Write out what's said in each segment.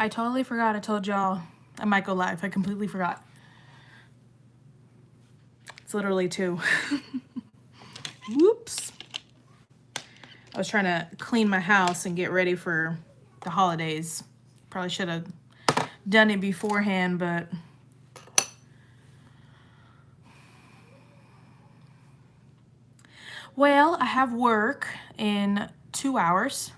I totally forgot. I told y'all I might go live. I completely forgot. It's literally 2. Whoops. I was trying to clean my house and get ready for the holidays. Probably should have done it beforehand, but well, I have work in 2 hours.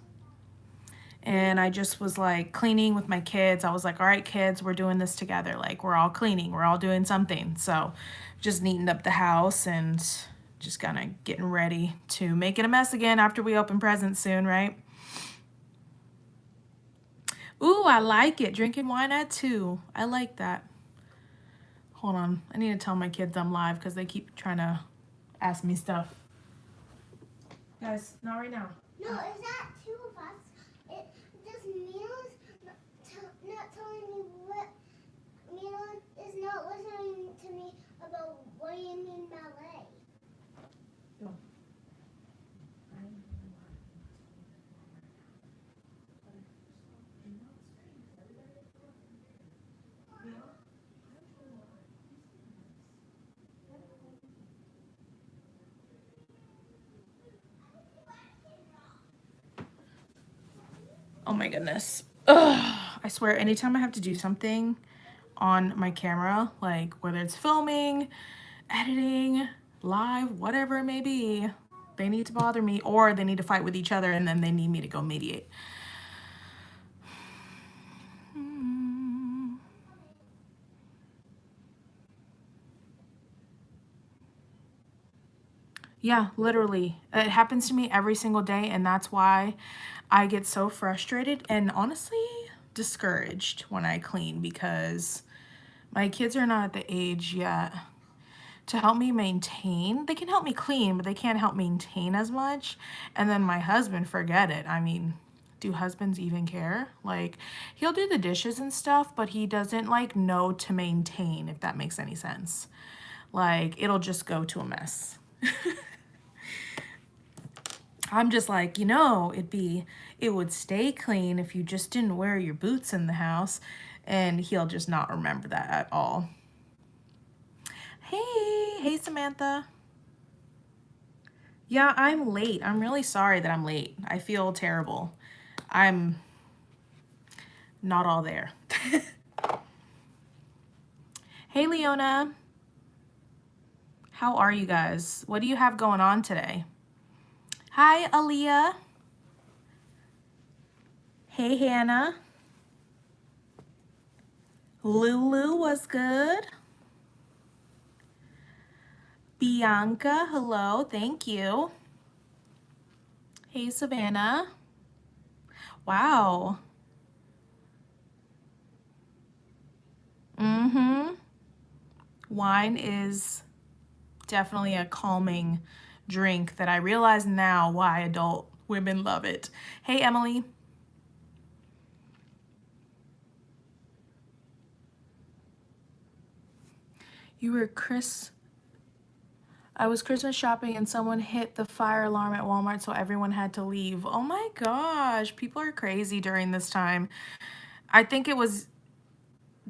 And I just was like cleaning with my kids. I was like, all right, kids, we're doing this together. Like, we're all cleaning, we're all doing something. So just neatened up the house and just kind of getting ready to make it a mess again after we open presents soon, right? Ooh, I like it. Drinking wine at 2. I like that. Hold on. I need to tell my kids I'm live because they keep trying to ask me stuff. Guys, not right now. No, it's not 2 of us. It just Mila's not telling me what. Mila is not listening to me about what do you mean ballet. Go. Oh my goodness. Ugh. I swear, anytime I have to do something on my camera, like whether it's filming, editing, live, whatever it may be, they need to bother me or they need to fight with each other and then they need me to go mediate. Yeah, literally. It happens to me every single day, and that's why I get so frustrated and honestly discouraged when I clean because my kids are not at the age yet to help me maintain. They can help me clean, but they can't help maintain as much. And then my husband, forget it. I mean, do husbands even care? Like, he'll do the dishes and stuff, but he doesn't like know to maintain, if that makes any sense. Like, it'll just go to a mess. I'm just like, you know, it would stay clean if you just didn't wear your boots in the house. And he'll just not remember that at all. Hey Samantha. Yeah, I'm late. I'm really sorry that I'm late. I feel terrible. I'm not all there. Hey Leona. How are you guys? What do you have going on today? Hi Aaliyah. Hey Hannah. Lulu was good. Bianca, hello, thank you. Hey Savannah. Wow. Wine is definitely a calming drink that I realize now why adult women love it. Hey Emily. I was Christmas shopping and someone hit the fire alarm at Walmart, so everyone had to leave. Oh my gosh, people are crazy during this time. I think it was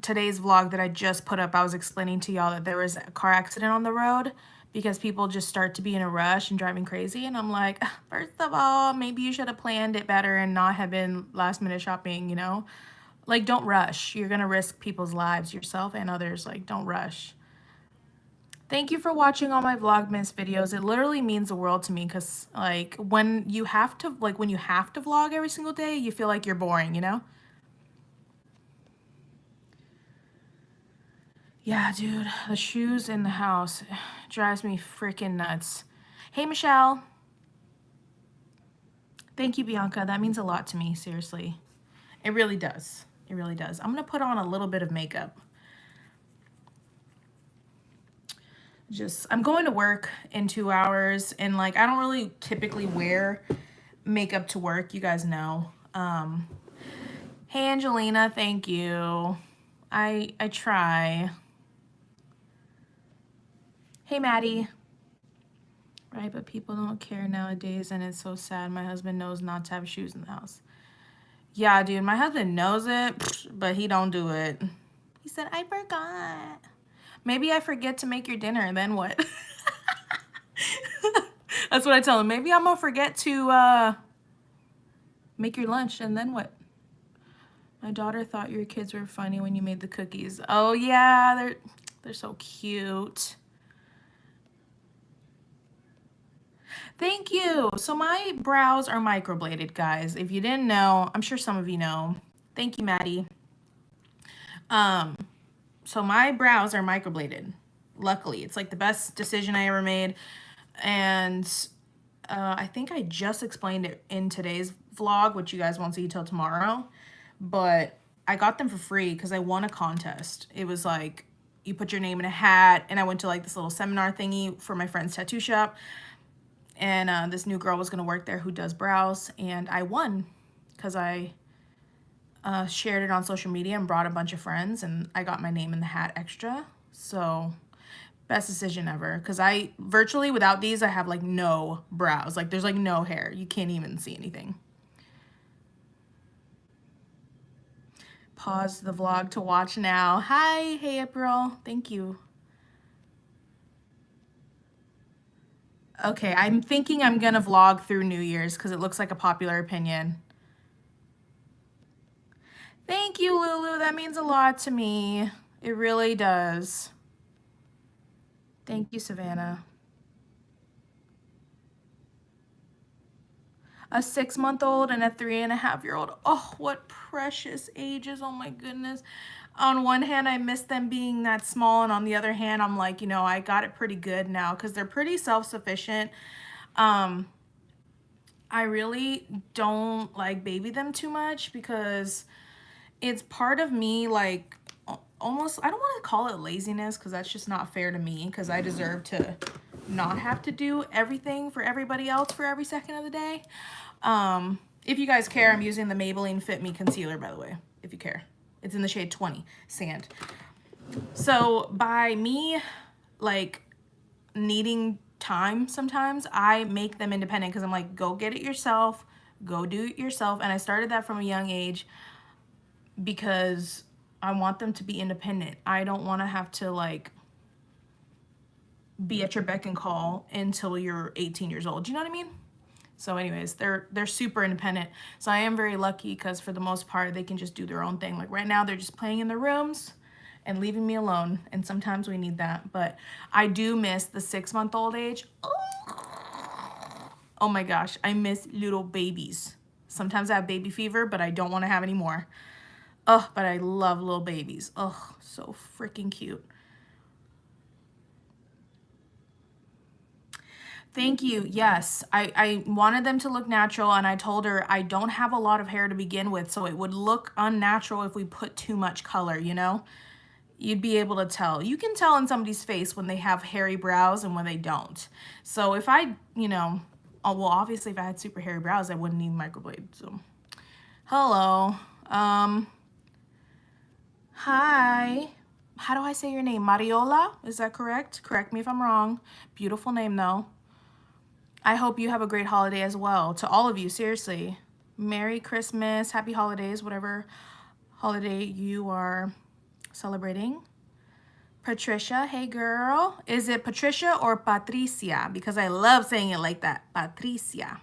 today's vlog that I just put up. I was explaining to y'all that there was a car accident on the road because people just start to be in a rush and driving crazy. And I'm like, first of all, maybe you should have planned it better and not have been last minute shopping, you know? Like, don't rush. You're gonna risk people's lives, yourself and others. Like, don't rush. Thank you for watching all my Vlogmas videos. It literally means the world to me because, like, when you have to vlog every single day, you feel like you're boring, you know? Yeah, dude, the shoes in the house drives me freaking nuts. Hey, Michelle. Thank you, Bianca. That means a lot to me, seriously. It really does. It really does. I'm gonna put on a little bit of makeup. I'm going to work in 2 hours and like, I don't really typically wear makeup to work. You guys know. Hey, Angelina, thank you. I try. Hey, Maddie. Right, but people don't care nowadays and it's so sad. My husband knows not to have shoes in the house. Yeah, dude, my husband knows it, but he don't do it. He said, I forgot. Maybe I forget to make your dinner, and then what? That's what I tell him. Maybe I'm gonna forget to make your lunch, and then what? My daughter thought your kids were funny when you made the cookies. Oh yeah, they're so cute. Thank you. So my brows are microbladed, guys. If you didn't know, I'm sure some of you know. Thank you, Maddie. Um, so my brows are microbladed. Luckily, it's like the best decision I ever made. And I think I just explained it in today's vlog, which you guys won't see till tomorrow. But I got them for free because I won a contest. It was like you put your name in a hat, and I went to like this little seminar thingy for my friend's tattoo shop. And this new girl was gonna work there who does brows, and I won because I shared it on social media and brought a bunch of friends, and I got my name in the hat extra. So best decision ever, because I virtually without these I have like no brows, like there's like no hair, you can't even see anything. Pause the vlog to watch now. Hi, hey April, thank you. Okay, I'm thinking I'm gonna vlog through New Year's because it looks like a popular opinion. Thank you, Lulu. That means a lot to me. It really does. Thank you, Savannah. A 6-month-old and a 3.5-year-old. Oh, what precious ages. Oh my goodness. On one hand, I miss them being that small, and on the other hand, I'm like, you know, I got it pretty good now because they're pretty self-sufficient. I really don't like baby them too much because it's part of me, like almost, I don't want to call it laziness because that's just not fair to me because I deserve to not have to do everything for everybody else for every second of the day. If you guys care, I'm using the Maybelline Fit Me Concealer, by the way, if you care. It's in the shade 20, Sand. So by me, like, needing time sometimes, I make them independent because I'm like, go get it yourself, go do it yourself. And I started that from a young age because I want them to be independent. I don't want to have to like be at your beck and call until you're 18 years old. Do you know what I mean? So anyways, they're super independent. So I am very lucky because for the most part, they can just do their own thing. Like right now, they're just playing in their rooms and leaving me alone. And sometimes we need that. But I do miss the 6-month-old age. Oh my gosh, I miss little babies. Sometimes I have baby fever, but I don't want to have any more. Oh, but I love little babies. Oh, so freaking cute. Thank you. Yes, I wanted them to look natural, and I told her I don't have a lot of hair to begin with, so it would look unnatural if we put too much color, you know? You'd be able to tell. You can tell in somebody's face when they have hairy brows and when they don't. So if I, you know, oh, well, obviously if I had super hairy brows, I wouldn't need microblade. So, hello. Hi. How do I say your name? Mariola? Is that correct? Correct me if I'm wrong. Beautiful name, though. I hope you have a great holiday as well. To all of you, seriously. Merry Christmas, happy holidays, whatever holiday you are celebrating. Patricia, hey girl. Is it Patricia or Patricia? Because I love saying it like that. Patricia.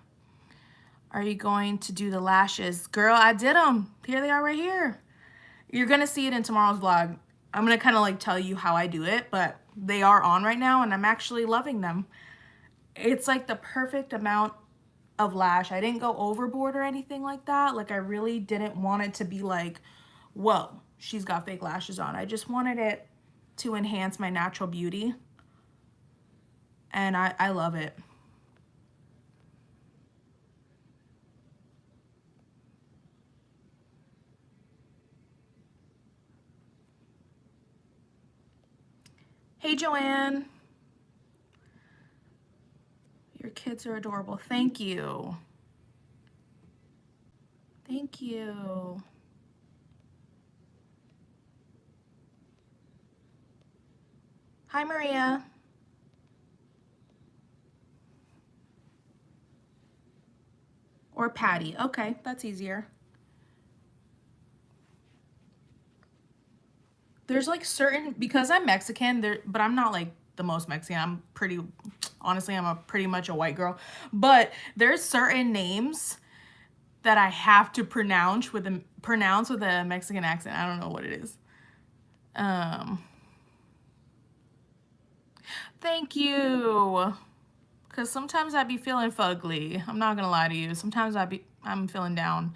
Are you going to do the lashes? Girl, I did them. Here they are right here. You're going to see it in tomorrow's vlog. I'm going to kind of like tell you how I do it, but they are on right now and I'm actually loving them. It's like the perfect amount of lash. I didn't go overboard or anything like that. Like I really didn't want it to be like, whoa, she's got fake lashes on. I just wanted it to enhance my natural beauty. And I love it. Hey, Joanne. Your kids are adorable. Thank you. Thank you. Hi, Maria. Or Patty. Okay, that's easier. there's like certain, because I'm Mexican there, but I'm not like the most Mexican. I'm pretty, honestly, I'm a pretty much a white girl. But there's certain names that I have to pronounce with a Mexican accent. I don't know what it is. Thank you. Cause sometimes I be feeling fugly. I'm not gonna lie to you. Sometimes I'm feeling down.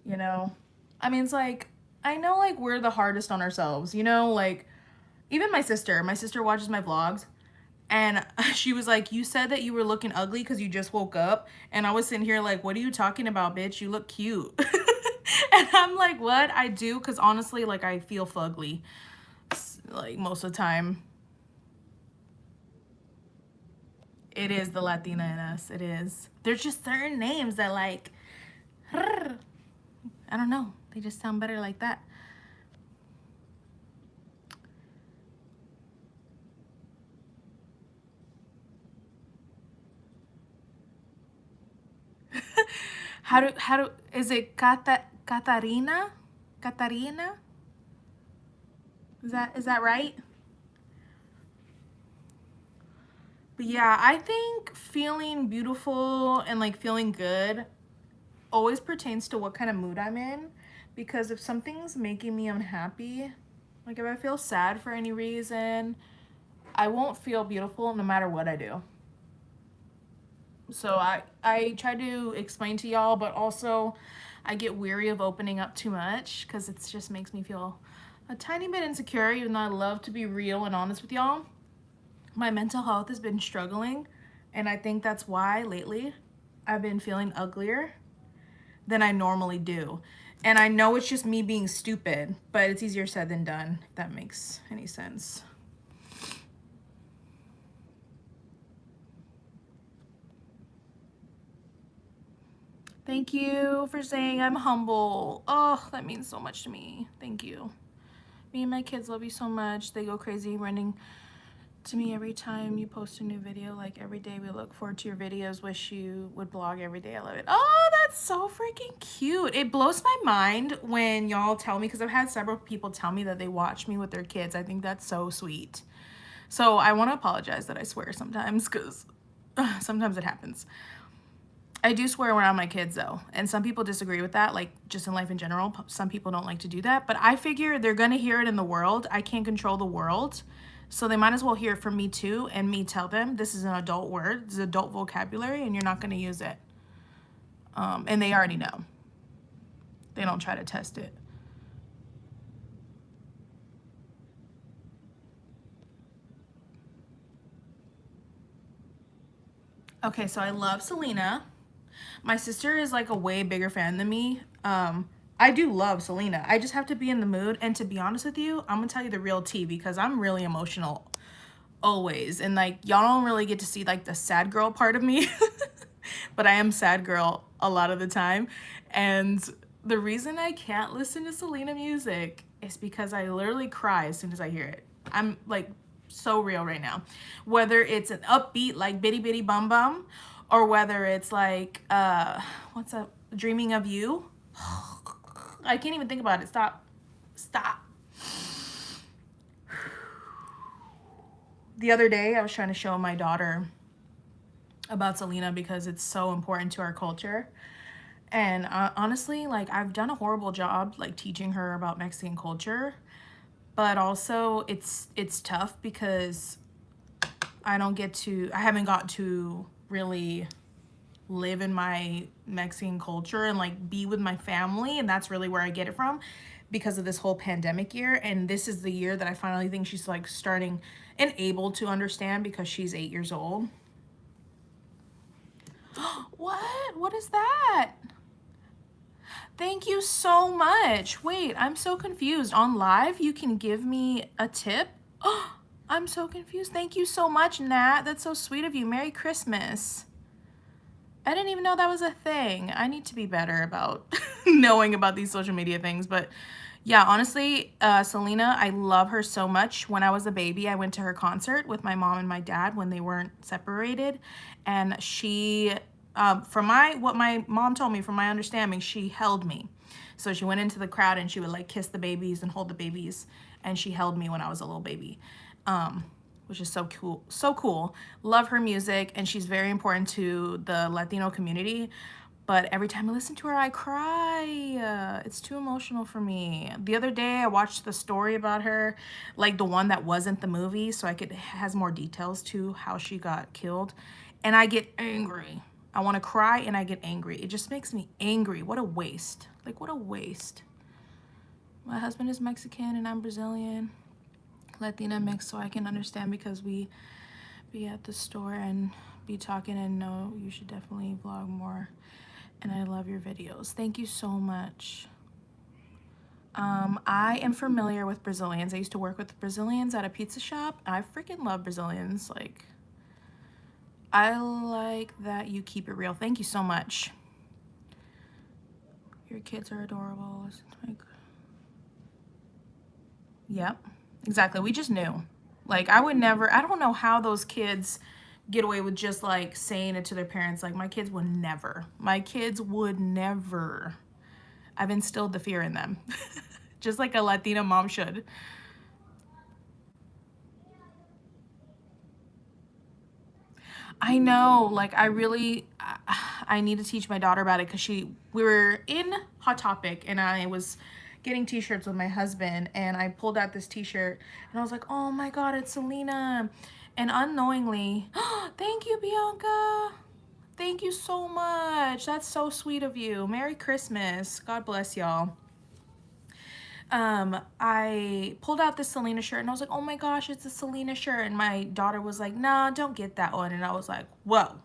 You know? I mean, it's like, I know like we're the hardest on ourselves, you know? Like, even my sister watches my vlogs, and she was like, you said that you were looking ugly because you just woke up. And I was sitting here like, what are you talking about, bitch? You look cute. And I'm like, what? I do? Because honestly, like, I feel fugly, like, most of the time. It is the Latina in us. It is. There's just certain names that, like, I don't know. They just sound better like that. Is it Catarina? Catarina? Is that right? But yeah, I think feeling beautiful and like feeling good always pertains to what kind of mood I'm in. Because if something's making me unhappy, like if I feel sad for any reason, I won't feel beautiful no matter what I do. So I try to explain to y'all, but also I get weary of opening up too much because it just makes me feel a tiny bit insecure, even though I love to be real and honest with y'all. My mental health has been struggling, and I think that's why lately I've been feeling uglier than I normally do. And I know it's just me being stupid, but it's easier said than done, if that makes any sense. Thank you for saying I'm humble. Oh, that means so much to me. Thank you. Me and my kids love you so much. They go crazy running to me every time you post a new video. Like every day we look forward to your videos. Wish you would blog every day. I love it. Oh, that's so freaking cute. It blows my mind when y'all tell me, because I've had several people tell me that they watch me with their kids. I think that's so sweet. So I want to apologize that I swear sometimes, because sometimes it happens. I do swear around my kids though, and some people disagree with that, like just in life in general. Some people don't like to do that, but I figure they're gonna hear it in the world. I can't control the world, so they might as well hear it from me too, and me tell them this is an adult word, this is adult vocabulary, and you're not gonna use it. And they already know. They don't try to test it. Okay, so I love Selena. My sister is like a way bigger fan than me. I do love Selena. I just have to be in the mood. And to be honest with you, I'm gonna tell you the real tea, because I'm really emotional always. And like, y'all don't really get to see like the sad girl part of me, but I am sad girl a lot of the time. And the reason I can't listen to Selena music is because I literally cry as soon as I hear it. I'm like so real right now. Whether it's an upbeat like Bitty Bitty Bum Bum, or whether it's like what's up, Dreaming of You. I can't even think about it. Stop. Stop. The other day I was trying to show my daughter about Selena because it's so important to our culture. And honestly, like, I've done a horrible job like teaching her about Mexican culture, but also it's tough because I haven't got to really live in my Mexican culture and like be with my family, and that's really where I get it from, because of this whole pandemic year. And this is the year that I finally think she's like starting and able to understand, because she's 8 years old. What is that? Thank you so much. Wait, I'm so confused. On live, you can give me a tip? Oh, I'm so confused. Thank you so much, Nat. That's so sweet of you. Merry Christmas. I didn't even know that was a thing. I need to be better about knowing about these social media things. But yeah, honestly, Selena, I love her so much. When I was a baby, I went to her concert with my mom and my dad when they weren't separated. And she From what my mom told me, from my understanding, she held me. So she went into the crowd and she would like kiss the babies and hold the babies, and she held me when I was a little baby, which is so cool. So cool. Love her music, and she's very important to the Latino community. But every time I listen to her, I cry. It's too emotional for me. The other day, I watched the story about her, like the one that wasn't the movie, so it has more details to how she got killed, and I get angry. I want to cry and I get angry. It just makes me angry. What a waste. Like, what a waste. My husband is Mexican and I'm Brazilian, Latina mix, so I can understand because we be at the store and be talking, and no, you should definitely vlog more. And I love your videos. Thank you so much. I am familiar with Brazilians. I used to work with Brazilians at a pizza shop. I freaking love Brazilians. Like, I like that you keep it real. Thank you so much. Your kids are adorable. Yep, exactly. We just knew. Like, I would never, I don't know how those kids get away with just like saying it to their parents. Like, my kids would never. My kids would never. I've instilled the fear in them, just like a Latina mom should. I know, like, I need to teach my daughter about it because we were in Hot Topic and I was getting t-shirts with my husband, and I pulled out this t-shirt and I was like, oh my God, it's Selena. And unknowingly, thank you, Bianca. Thank you so much. That's so sweet of you. Merry Christmas. God bless y'all. I pulled out this Selena shirt and I was like, oh my gosh, it's a Selena shirt. And my daughter was like, nah, don't get that one. And I was like, whoa,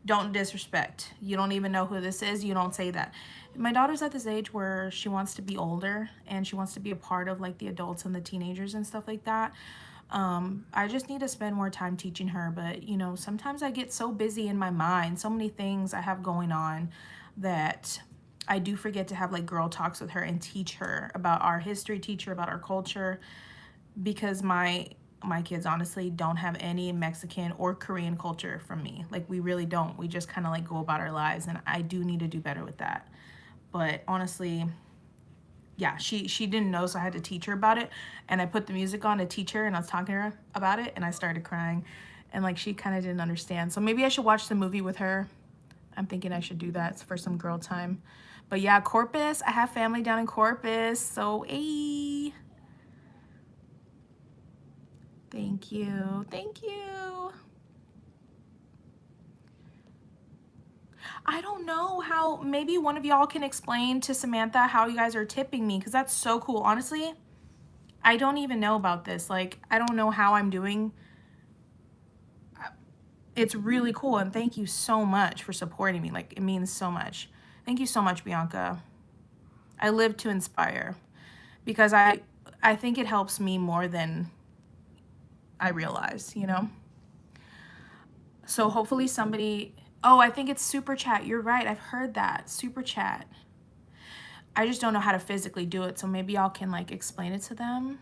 don't disrespect. You don't even know who this is. You don't say that. My daughter's at this age where she wants to be older and she wants to be a part of like the adults and the teenagers and stuff like that. I just need to spend more time teaching her. But, you know, sometimes I get so busy in my mind, so many things I have going on, that I do forget to have like girl talks with her and teach her about our history, teach her about our culture, because my kids honestly don't have any Mexican or Korean culture from me. Like, we really don't. We just kind of like go about our lives, and I do need to do better with that. But honestly, yeah, she didn't know, so I had to teach her about it. And I put the music on to teach her, and I was talking to her about it, and I started crying. And like, she kind of didn't understand. So maybe I should watch the movie with her. I'm thinking I should do that for some girl time. But yeah, Corpus, I have family down in Corpus, so hey. Thank you. Thank you. I don't know how, maybe one of y'all can explain to Samantha how you guys are tipping me, because that's so cool. Honestly, I don't even know about this. Like, I don't know how I'm doing. It's really cool, and thank you so much for supporting me. Like, it means so much. Thank you so much, Bianca. I live to inspire, because I think it helps me more than I realize, you know? So hopefully somebody, oh, I think it's super chat. You're right. I've heard that. Super chat. I just don't know how to physically do it. So maybe y'all can like explain it to them.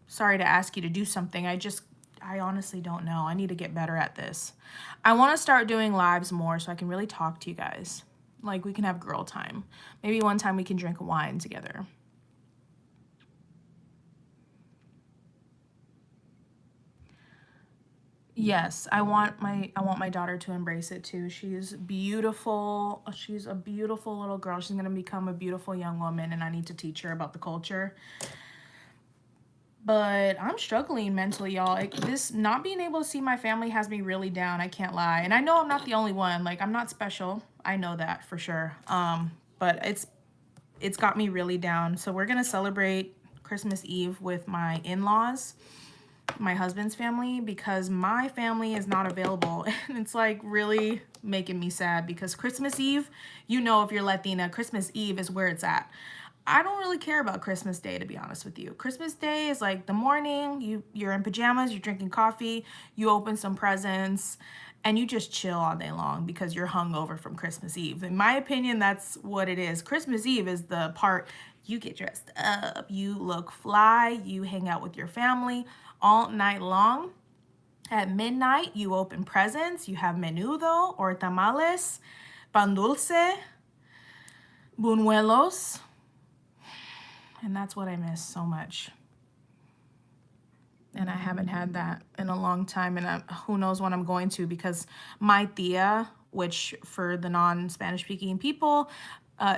Sorry to ask you to do something. I honestly don't know. I need to get better at this. I want to start doing lives more so I can really talk to you guys. Like, we can have girl time. Maybe one time we can drink wine together. Yes, I want my daughter to embrace it too. She's beautiful. She's a beautiful little girl. She's gonna become a beautiful young woman, and I need to teach her about the culture. But I'm struggling mentally, y'all. Like, this not being able to see my family has me really down. I can't lie. And I know I'm not the only one. Like, I'm not special. I know that for sure. But it's got me really down. So we're gonna celebrate Christmas Eve with my in-laws, my husband's family, because my family is not available. And it's like really making me sad, because Christmas Eve, you know, if you're Latina, Christmas Eve is where it's at. I don't really care about Christmas Day, to be honest with you. Christmas Day is like the morning, you're in pajamas, you're drinking coffee, you open some presents, and you just chill all day long because you're hungover from Christmas Eve. In my opinion, that's what it is. Christmas Eve is the part you get dressed up, you look fly, you hang out with your family all night long. At midnight, you open presents. You have menudo or tamales, pan dulce, buñuelos. And that's what I miss so much. And I haven't had that in a long time, and who knows when I'm going to, because my tia, which for the non-Spanish speaking people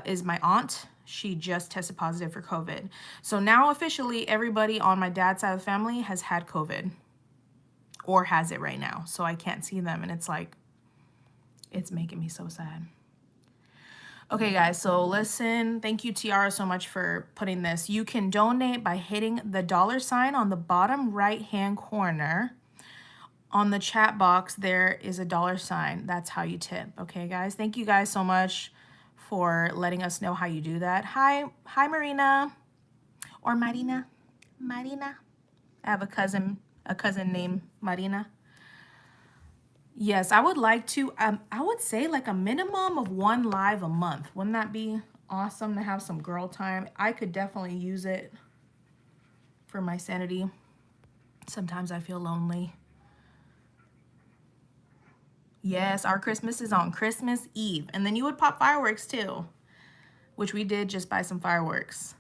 is my aunt, she just tested positive for COVID. So now officially everybody on my dad's side of the family has had COVID or has it right now. So I can't see them, and it's like, it's making me so sad. Okay, guys, so listen, thank you, Tiara, so much for putting this. You can donate by hitting the $ on the bottom right-hand corner. On the chat box, there is a $. That's how you tip. Okay, guys, thank you guys so much for letting us know how you do that. Hi, Marina, or Marina. I have a cousin named Marina. Yes, I would like to, I would say like a minimum of 1 live a month. Wouldn't that be awesome to have some girl time? I could definitely use it for my sanity. Sometimes I feel lonely. Yes, our Christmas is on Christmas Eve. And then you would pop fireworks too, which we did just buy some fireworks.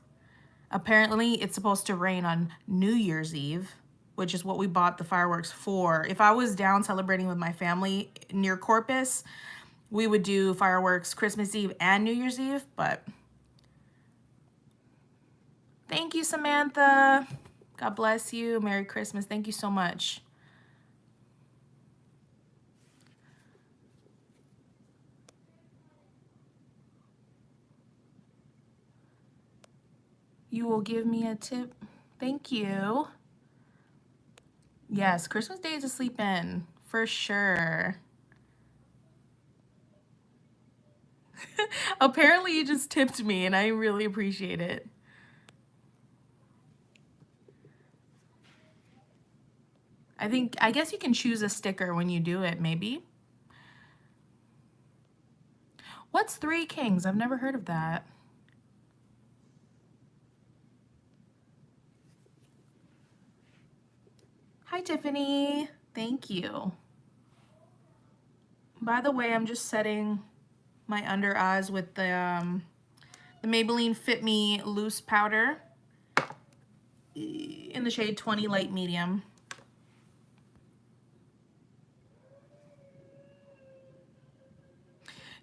Apparently, it's supposed to rain on New Year's Eve, which is what we bought the fireworks for. If I was down celebrating with my family near Corpus, we would do fireworks Christmas Eve and New Year's Eve, but thank you, Samantha. God bless you. Merry Christmas. Thank you so much. You will give me a tip. Thank you. Yes, Christmas Day is a sleep in, for sure. Apparently you just tipped me and I really appreciate it. I guess you can choose a sticker when you do it, maybe. What's Three Kings? I've never heard of that. Hi, Tiffany. Thank you. By the way, I'm just setting my under eyes with the Maybelline Fit Me Loose Powder in the shade 20 Light Medium.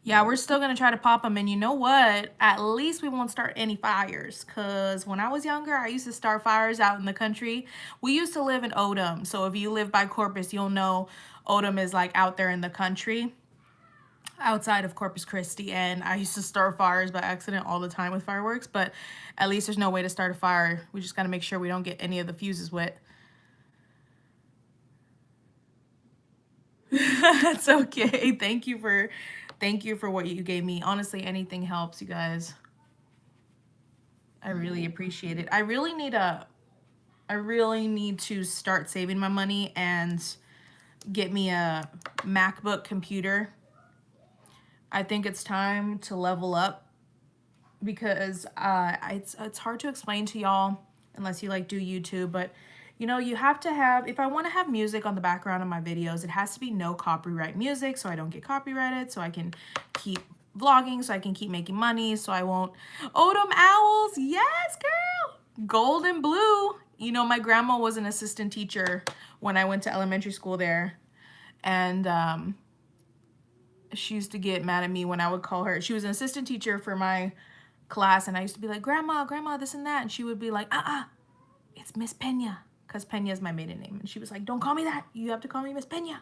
Yeah, we're still gonna try to pop them, and you know what? At least we won't start any fires, because when I was younger, I used to start fires out in the country. We used to live in Odom, so if you live by Corpus, you'll know Odom is like out there in the country, outside of Corpus Christi, and I used to start fires by accident all the time with fireworks, but at least there's no way to start a fire. We just gotta make sure we don't get any of the fuses wet. That's okay. Thank you for what you gave me. Honestly, anything helps, you guys. I really appreciate it. I really need to start saving my money and get me a MacBook computer. I think it's time to level up, because it's hard to explain to y'all unless you like do YouTube, but you know, you have to have, if I want to have music on the background of my videos, it has to be no copyright music so I don't get copyrighted, so I can keep vlogging, so I can keep making money, so I won't. Odom Owls, yes, girl. Gold and blue. You know, my grandma was an assistant teacher when I went to elementary school there, and she used to get mad at me when I would call her. She was an assistant teacher for my class, and I used to be like, grandma, this and that, and she would be like, it's Miss Pena, because Pena is my maiden name, and she was like, don't call me that, you have to call me Miss Pena.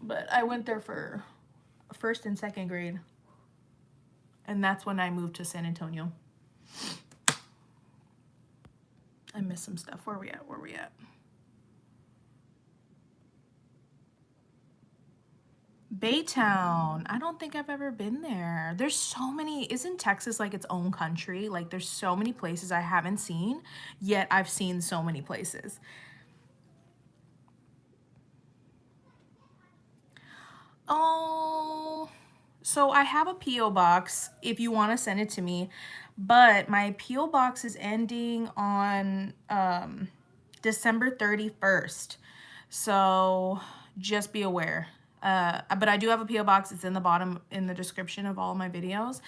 But I went there for 1st and 2nd grade, and that's when I moved to San Antonio. I missed some stuff. Where we at? Baytown. I don't think I've ever been there. There's so many. Isn't Texas like its own country? Like, there's so many places I haven't seen, yet I've seen so many places. Oh, So I have a P.O. box if you want to send it to me, but my P.O. box is ending on December 31st. So just be aware. But I do have a P.O. box. It's in the bottom in the description of all my videos.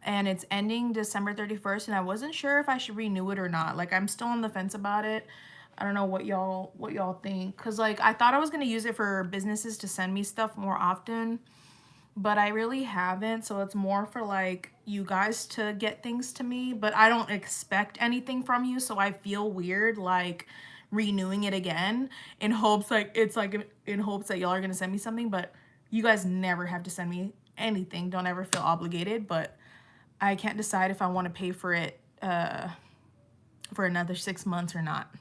And it's ending December 31st. And I wasn't sure if I should renew it or not. Like, I'm still on the fence about it. I don't know what y'all think. Cause like I thought I was gonna use it for businesses to send me stuff more often, but I really haven't. So it's more for like you guys to get things to me, but I don't expect anything from you. So I feel weird like renewing it again in hopes in hopes that y'all are gonna send me something, but you guys never have to send me anything. Don't ever feel obligated, but I can't decide if I want to pay for it for another 6 months or not.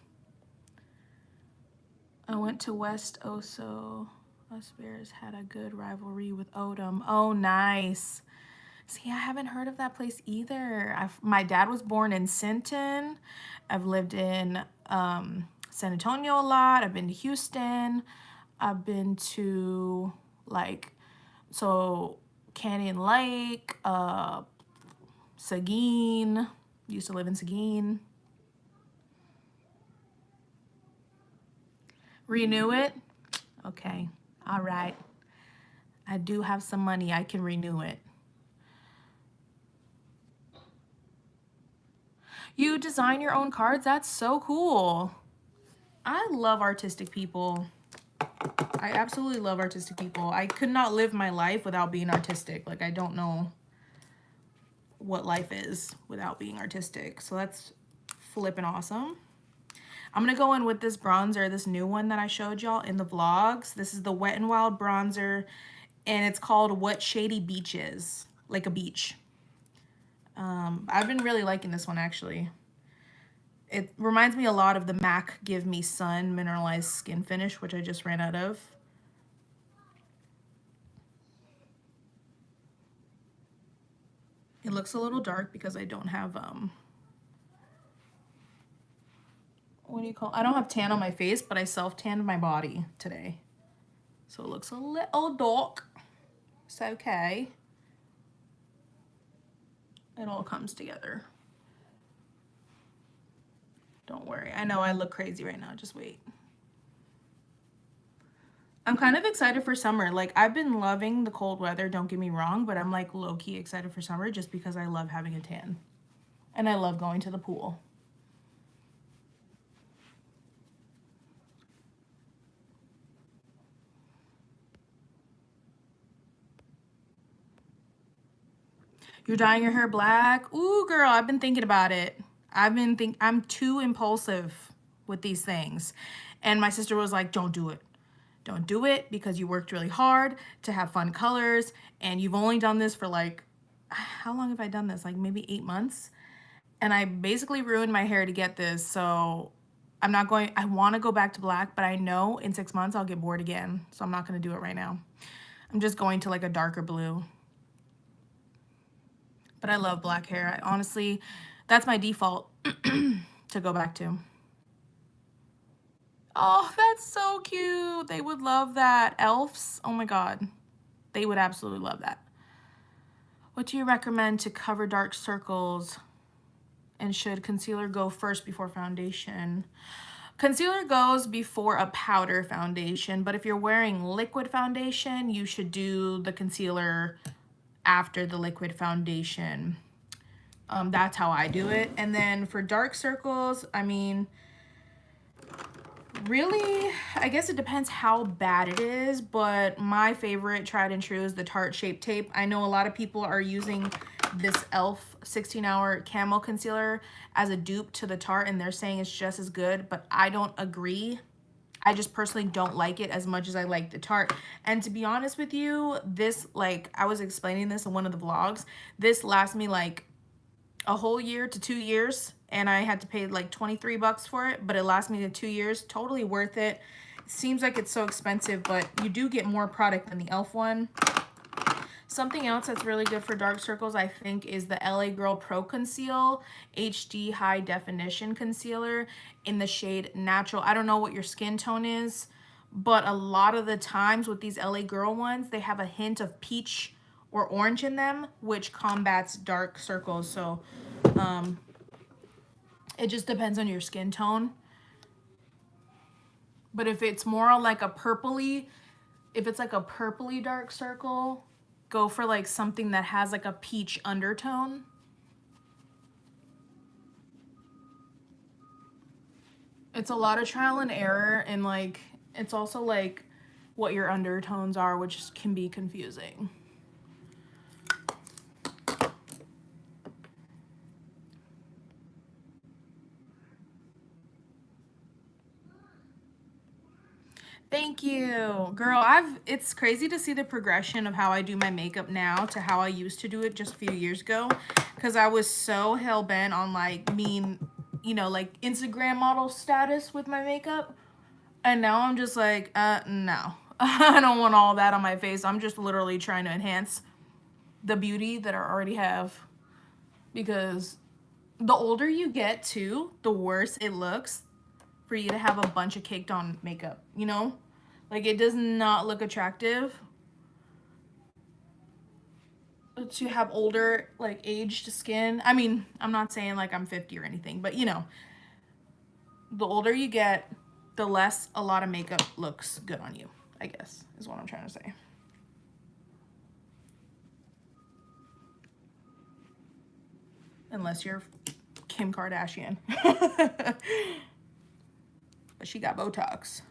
I went to West Oso. Us Bears had a good rivalry with Odom. Oh, nice. See, I haven't heard of that place either. My dad was born in Sinton. I've lived in San Antonio a lot. I've been to Houston. I've been to Canyon Lake, Seguin. Used to live in Seguin. Renew it? Okay. All right. I do have some money. I can renew it. You design your own cards? That's so cool. I love artistic people. I absolutely love artistic people. I could not live my life without being artistic. Like, I don't know what life is without being artistic. So that's flipping awesome. I'm going to go in with this bronzer, this new one that I showed y'all in the vlogs. This is the Wet n Wild bronzer, and it's called What Shady Beaches, like a beach. I've been really liking this one, actually. It reminds me a lot of the MAC Give Me Sun Mineralized Skin Finish, which I just ran out of. It looks a little dark because I don't have, what do you call it? I don't have tan on my face, but I self-tanned my body today. So it looks a little dark. It's okay. It all comes together. Don't worry. I know I look crazy right now. Just wait. I'm kind of excited for summer. Like, I've been loving the cold weather, don't get me wrong, but I'm like low-key excited for summer just because I love having a tan. And I love going to the pool. You're dyeing your hair black? Ooh, girl, I've been thinking about it. I'm too impulsive with these things. And my sister was like, don't do it. Don't do it because you worked really hard to have fun colors and you've only done this for like, how long have I done this? Like maybe 8 months. And I basically ruined my hair to get this. So I want to go back to black, but I know in 6 months I'll get bored again. So I'm not going to do it right now. I'm just going to like a darker blue. But I love black hair. Honestly, that's my default to go back to. Oh, that's so cute. They would love that. Elves, oh my God. They would absolutely love that. What do you recommend to cover dark circles? And should concealer go first before foundation? Concealer goes before a powder foundation, but if you're wearing liquid foundation, you should do the concealer after the liquid foundation. That's how I do it. And then for dark circles, I mean, really, I guess it depends how bad it is, but my favorite tried and true is the Tarte Shape Tape. I know a lot of people are using this e.l.f. 16-hour camo concealer as a dupe to the Tarte, and they're saying it's just as good, but I don't agree. I just personally don't like it as much as I like the Tarte. And to be honest with you, this, like, I was explaining this in one of the vlogs, this lasts me like a whole year to 2 years, and I had to pay like 23 bucks for it, but it lasts me to 2 years. Totally worth it. Seems like it's so expensive, but you do get more product than the e.l.f. one. Something else that's really good for dark circles, I think, is the LA Girl Pro Conceal HD High Definition Concealer in the shade Natural. I don't know what your skin tone is, but a lot of the times with these LA Girl ones, they have a hint of peach or orange in them, which combats dark circles. So it just depends on your skin tone. But if it's more like a purpley, if it's like a purpley dark circle, go for like something that has like a peach undertone. It's a lot of trial and error, and like it's also like what your undertones are, which can be confusing. Thank you, girl. It's crazy to see the progression of how I do my makeup now to how I used to do it just a few years ago, because I was so hell-bent on like like Instagram model status with my makeup, and now I'm just like, no. I don't want all that on my face. I'm just literally trying to enhance the beauty that I already have, because the older you get too, the worse it looks for you to have a bunch of caked on makeup, you know? Like, it does not look attractive to have older, like, aged skin. I mean, I'm not saying like I'm 50 or anything, but you know, the older you get, the less a lot of makeup looks good on you, I guess, is what I'm trying to say. Unless you're Kim Kardashian. But she got Botox.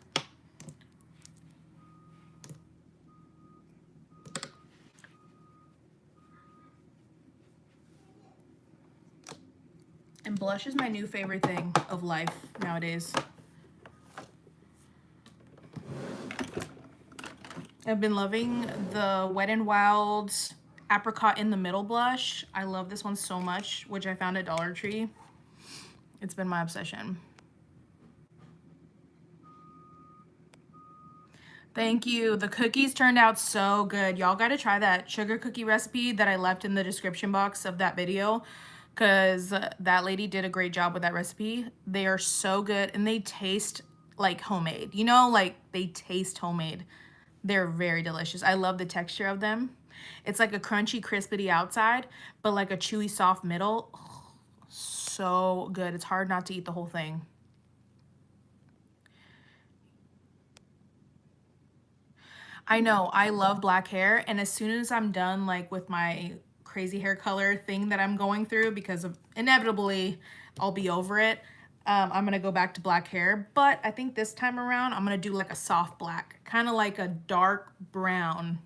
And blush is my new favorite thing of life nowadays. I've been loving the Wet n Wild Apricot in the Middle blush. I love this one so much, which I found at Dollar Tree. It's been my obsession. Thank you. The cookies turned out so good. Y'all got to try that sugar cookie recipe that I left in the description box of that video, because that lady did a great job with that recipe. They are so good, and they taste like homemade. You know, like they taste homemade. They're very delicious. I love the texture of them. It's like a crunchy, crispity outside, but like a chewy, soft middle. Oh, so good. It's hard not to eat the whole thing. I know, I love black hair, and as soon as I'm done like with my crazy hair color thing that I'm going through, because of inevitably I'll be over it, I'm gonna go back to black hair. But I think this time around I'm gonna do like a soft black, kind of like a dark brown,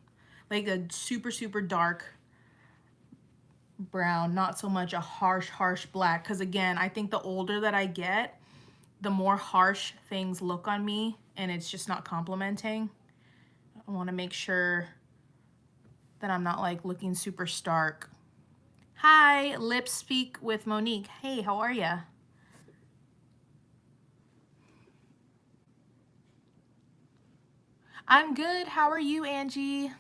like a super, super dark brown, not so much a harsh black, because again, I think the older that I get, the more harsh things look on me, and it's just not complimenting. I want to make sure that I'm not like looking super stark. Hi, Lip Speak with Monique. Hey, how are ya? I'm good. How are you, Angie?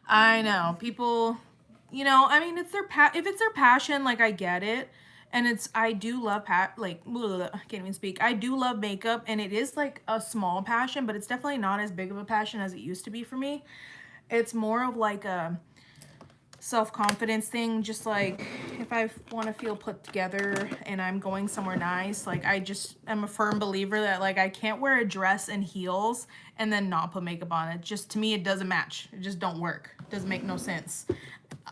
I know people, I mean, it's their if it's their passion, like I get it. And I do love like, I can't even speak. I do love makeup, and it is like a small passion, but it's definitely not as big of a passion as it used to be for me. It's more of like a self-confidence thing. Just like if I want to feel put together and I'm going somewhere nice, like I just am a firm believer that like I can't wear a dress and heels and then not put makeup on. It just, to me, it doesn't match. It just don't work. It doesn't make no sense.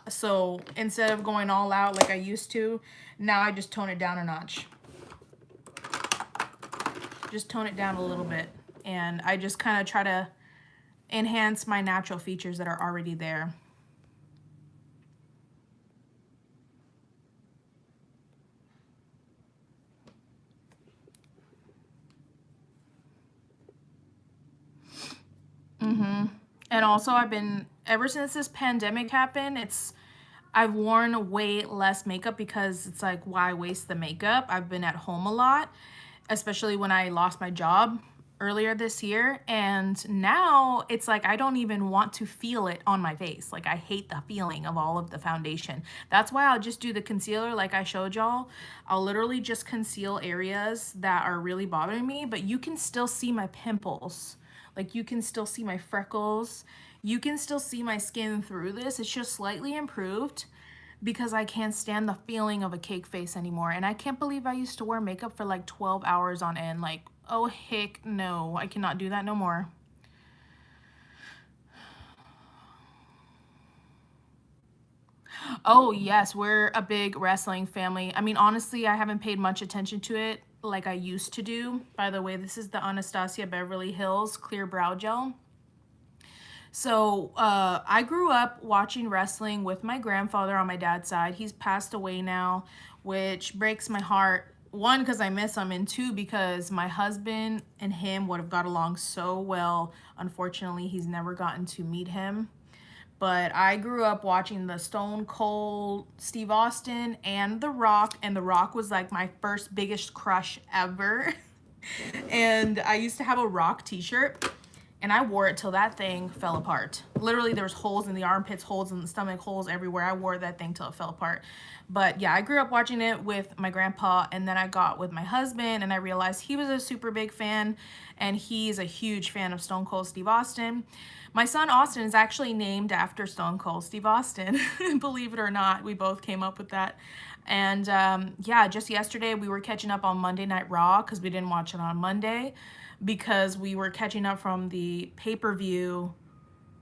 So instead of going all out like I used to, now I just tone it down a notch. Just tone it down a little bit, and I just kind of try to enhance my natural features that are already there. And also ever since this pandemic happened, I've worn way less makeup, because it's like, why waste the makeup? I've been at home a lot, especially when I lost my job earlier this year, and now it's like I don't even want to feel it on my face. Like I hate the feeling of all of the foundation. That's why I'll just do the concealer like I showed y'all. I'll literally just conceal areas that are really bothering me, but you can still see my pimples. Like you can still see my freckles. You can still see my skin through this. It's just slightly improved because I can't stand the feeling of a cake face anymore. And I can't believe I used to wear makeup for like 12 hours on end. Like, oh heck no, I cannot do that no more. Oh yes, we're a big wrestling family. I mean, honestly, I haven't paid much attention to it like I used to do. By the way, this is the Anastasia Beverly Hills Clear Brow Gel. So I grew up watching wrestling with my grandfather on my dad's side. He's passed away now, which breaks my heart. One, because I miss him, and two, because my husband and him would have got along so well. Unfortunately, he's never gotten to meet him. But I grew up watching the Stone Cold Steve Austin and The Rock, and The Rock was like my first biggest crush ever. And I used to have a Rock t-shirt, and I wore it till that thing fell apart. Literally, there was holes in the armpits, holes in the stomach, holes everywhere. I wore that thing till it fell apart. But yeah, I grew up watching it with my grandpa, and then I got with my husband, and I realized he was a super big fan, and he's a huge fan of Stone Cold Steve Austin. My son Austin is actually named after Stone Cold Steve Austin. Believe it or not, we both came up with that. And yeah, just yesterday we were catching up on Monday Night Raw because we didn't watch it on Monday because we were catching up from the pay-per-view.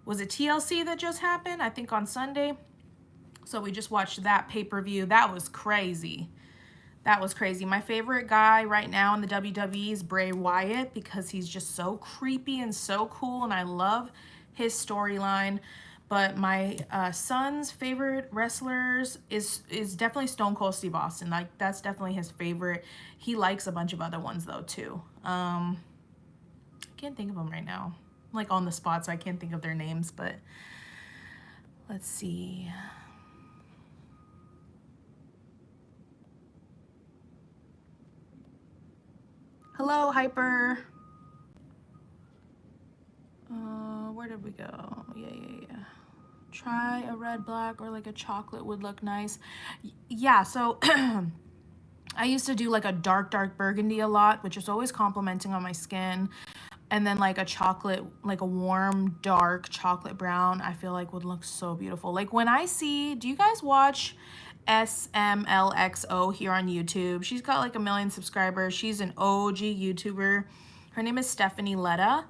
Was it TLC that just happened? I think on Sunday. So we just watched that pay-per-view. That was crazy. That was crazy. My favorite guy right now in the WWE is Bray Wyatt because he's just so creepy and so cool, and I love his storyline. But my son's favorite wrestlers is definitely Stone Cold Steve Austin. Like that's definitely his favorite. He likes a bunch of other ones though too. I can't think of them right now. I'm like on the spot, so I can't think of their names. But let's see. Hello, Hyper. Where did we go? Yeah. Try a red, black, or like a chocolate would look nice. Yeah, so I used to do like a dark burgundy a lot, which is always complimenting on my skin. And then like a chocolate, like a warm, dark chocolate brown, I feel like would look so beautiful. Like when I see, do you guys watch SMLXO here on YouTube? She's got like 1 million subscribers. She's an OG YouTuber. Her name is Stephanie Letta,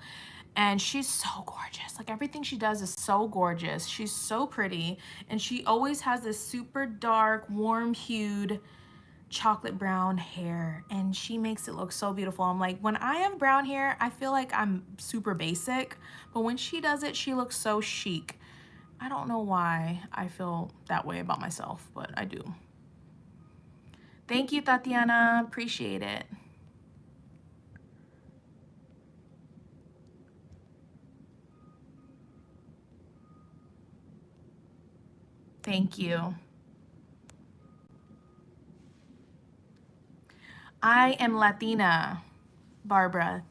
and she's so gorgeous. Like everything she does is so gorgeous. She's so pretty, and she always has this super dark, warm hued chocolate brown hair, and she makes it look so beautiful. I'm like, when I have brown hair, I feel like I'm super basic, but when she does it, she looks so chic. I don't know why I feel that way about myself, but I do. Thank you, Tatiana. Appreciate it. Thank you. I am Latina, Barbara.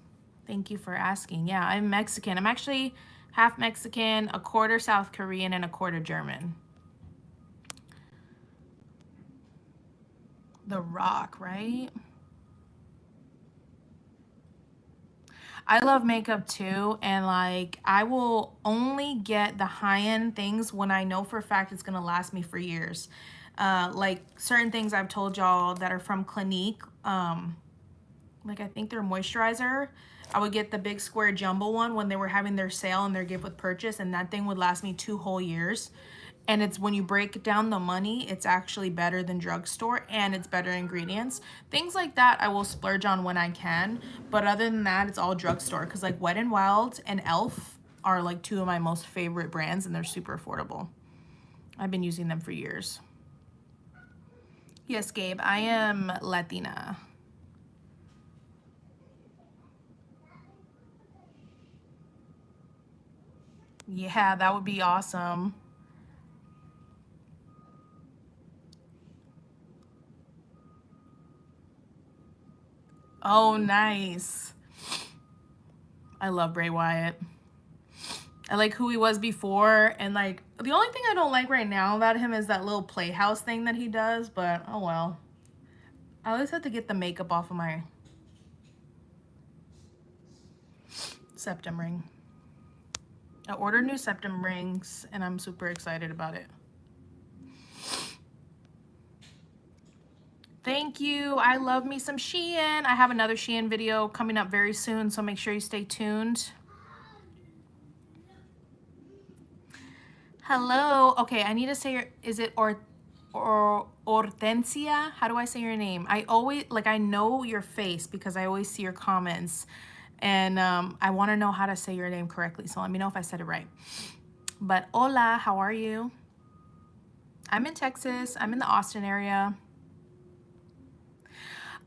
Thank you for asking. Yeah, I'm Mexican. I'm actually half Mexican, a quarter South Korean, and a quarter German. The Rock, right? I love makeup too, and like I will only get the high-end things when I know for a fact it's gonna last me for years. Like certain things I've told y'all that are from Clinique, like I think their moisturizer. I would get the big square jumbo one when they were having their sale and their gift with purchase, and that thing would last me 2 whole years. And it's when you break down the money, it's actually better than drugstore, and it's better ingredients. Things like that I will splurge on when I can, but other than that, it's all drugstore because like Wet n Wild and Elf are like 2 of my most favorite brands, and they're super affordable. I've been using them for years. Yes, Gabe, I am Latina. Yeah, that would be awesome. Oh, nice. I love Bray Wyatt. I like who he was before, and like the only thing I don't like right now about him is that little playhouse thing that he does, but oh well. I always have to get the makeup off of my septum ring. I ordered new septum rings and I'm super excited about it. Thank you. I love me some Shein. I have another Shein video coming up very soon, so make sure you stay tuned. Hello. Okay, I need to say your, is it or Hortensia? How do I say your name? I always, like, I know your face because I always see your comments, and I want to know how to say your name correctly, so let me know if I said it right. But hola, how are you? I'm in Texas. I'm in the Austin area.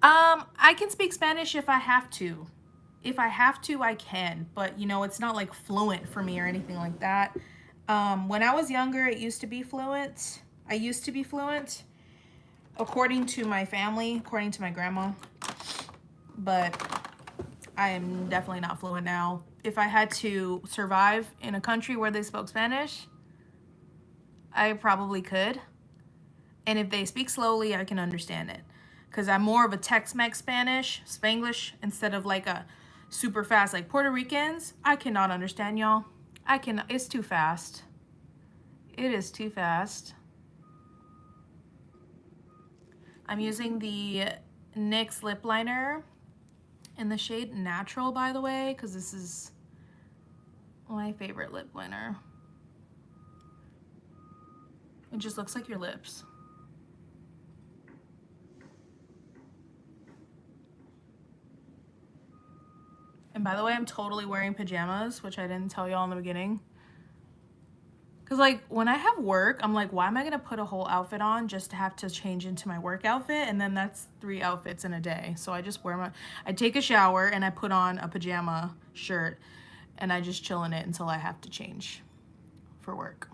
I can speak Spanish if I have to. If I have to, I can, but you know, it's not like fluent for me or anything like that. When I was younger, it used to be fluent. I used to be fluent, according to my family, according to my grandma, but I am definitely not fluent now. If I had to survive in a country where they spoke Spanish, I probably could. And if they speak slowly, I can understand it. Because I'm more of a Tex-Mex Spanish, Spanglish, instead of like a super fast, like Puerto Ricans. I cannot understand y'all. It's too fast. It is too fast. I'm using the NYX Lip Liner in the shade Natural, by the way, because this is my favorite lip liner. It just looks like your lips. And by the way, I'm totally wearing pajamas, which I didn't tell y'all in the beginning. Because like when I have work, I'm like, why am I going to put a whole outfit on just to have to change into my work outfit? And then that's 3 outfits in a day. So I just I take a shower and I put on a pajama shirt and I just chill in it until I have to change for work.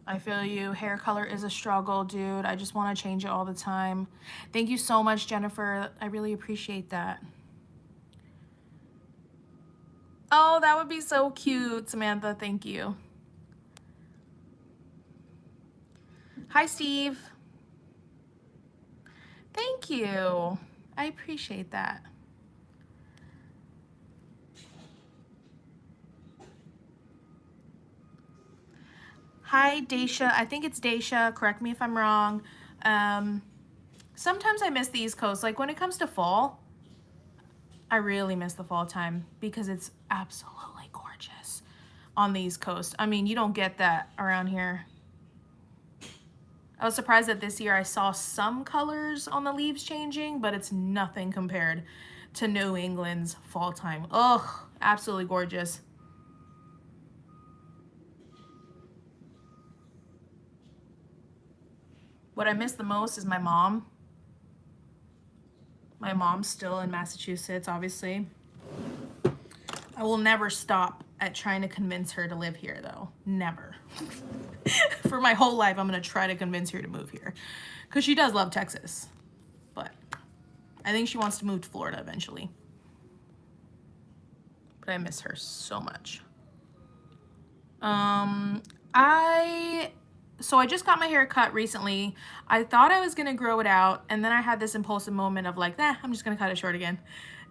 I feel you. Hair color is a struggle, dude. I just want to change it all the time. Thank you so much, Jennifer. I really appreciate that. Oh, that would be so cute, Samantha. Thank you. Hi, Steve. Thank you. I appreciate that. Hi, Daisha. I think it's Daisha. Correct me if I'm wrong. Sometimes I miss the East Coast. Like when it comes to fall, I really miss the fall time because it's absolutely gorgeous on the East Coast. I mean, you don't get that around here. I was surprised that this year I saw some colors on the leaves changing, but it's nothing compared to New England's fall time. Ugh, absolutely gorgeous. What I miss the most is my mom. My mom's still in Massachusetts, obviously. I will never stop at trying to convince her to live here, though. Never. For my whole life, I'm going to try to convince her to move here. Because she does love Texas. But I think she wants to move to Florida eventually. But I miss her so much. So I just got my hair cut recently. I thought I was gonna grow it out, and then I had this impulsive moment of like, I'm just gonna cut it short again.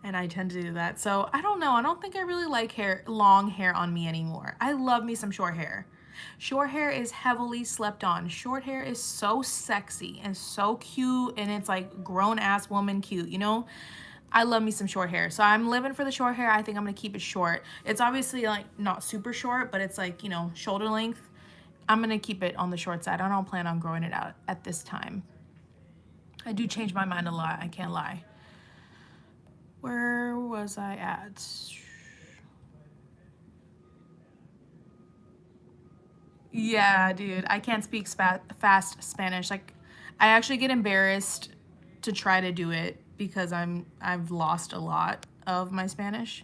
And I tend to do that. So I don't know. I don't think I really like long hair on me anymore. I love me some short hair. Short hair is heavily slept on. Short hair is so sexy and so cute, and it's like grown ass woman cute, you know? I love me some short hair. So I'm living for the short hair. I think I'm gonna keep it short. It's obviously like not super short, but it's like, you know, shoulder length. I'm gonna keep it on the short side. I don't plan on growing it out at this time. I do change my mind a lot, I can't lie. Where was I at? Yeah, dude, I can't speak fast Spanish. Like, I actually get embarrassed to try to do it because I've lost a lot of my Spanish.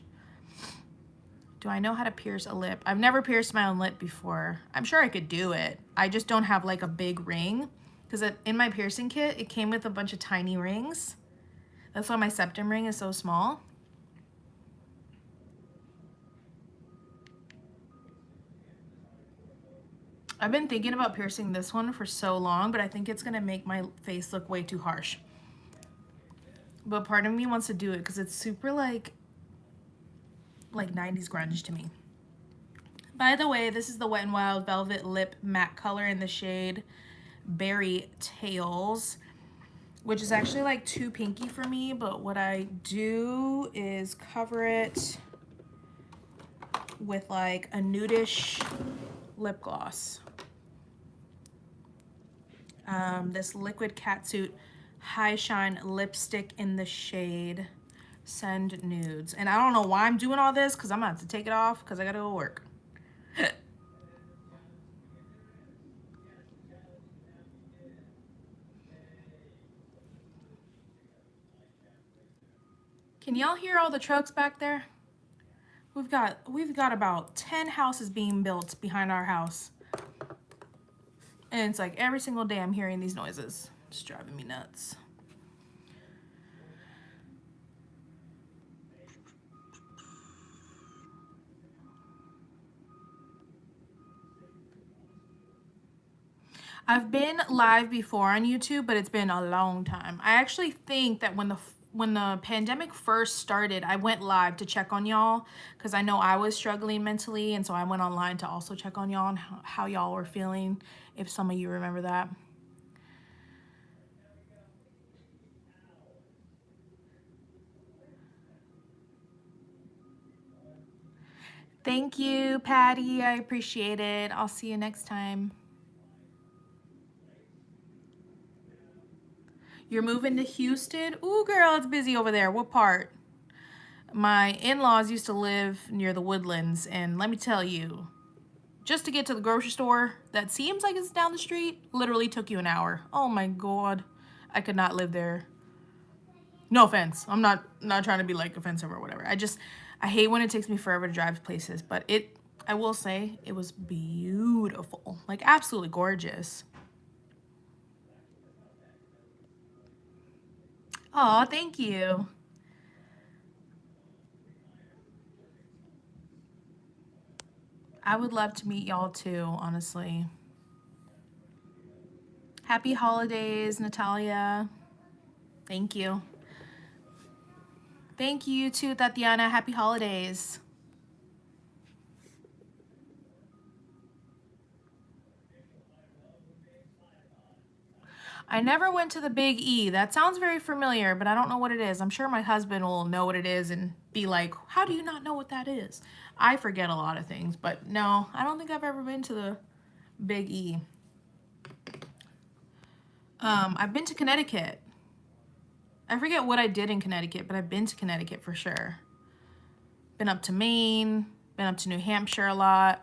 Do I know how to pierce a lip? I've never pierced my own lip before. I'm sure I could do it. I just don't have like a big ring, because in my piercing kit, it came with a bunch of tiny rings. That's why my septum ring is so small. I've been thinking about piercing this one for so long, but I think it's gonna make my face look way too harsh. But part of me wants to do it because it's super like 90s grunge to me. By the way, this is the Wet n Wild Velvet Lip Matte Color in the shade Berry Tails, which is actually like too pinky for me, but what I do is cover it with like a nudish lip gloss. This Liquid Catsuit High Shine lipstick in the shade Send Nudes. And I don't know why I'm doing all this, because I'm gonna have to take it off because I gotta go work. Can y'all hear all the trucks back there? We've got about 10 houses being built behind our house. And it's like every single day I'm hearing these noises. It's driving me nuts. I've been live before on YouTube, but it's been a long time. I actually think that when the pandemic first started, I went live to check on y'all because I know I was struggling mentally, and so I went online to also check on y'all and how y'all were feeling, if some of you remember that. Thank you, Patty. I appreciate it. I'll see you next time. You're moving to Houston? Ooh, girl, it's busy over there. What part? My in-laws used to live near the Woodlands, and let me tell you, just to get to the grocery store that seems like it's down the street literally took you an hour. Oh my God. I could not live there. No offense. I'm not trying to be like offensive or whatever. I hate when it takes me forever to drive places, but I will say it was beautiful. Like absolutely gorgeous. Oh, thank you. I would love to meet y'all too, honestly. Happy holidays, Natalia. Thank you. Thank you too, Tatiana. Happy holidays. I never went to the Big E. That sounds very familiar, but I don't know what it is. I'm sure my husband will know what it is and be like, how do you not know what that is? I forget a lot of things, but no, I don't think I've ever been to the Big E. I've been to Connecticut. I forget what I did in Connecticut, but I've been to Connecticut for sure. Been up to Maine, been up to New Hampshire a lot.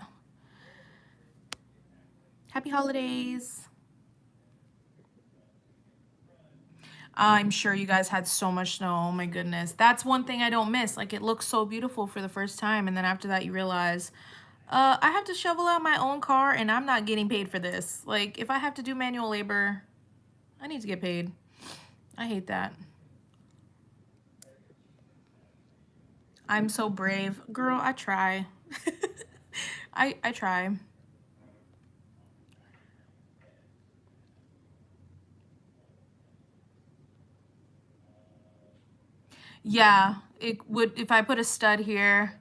Happy holidays. I'm sure you guys had so much snow. Oh my goodness. That's one thing I don't miss. Like it looks so beautiful for the first time. And then after that you realize, I have to shovel out my own car and I'm not getting paid for this. Like if I have to do manual labor, I need to get paid. I hate that. I'm so brave. Girl, I try. I try. Yeah, it would if I put a stud here.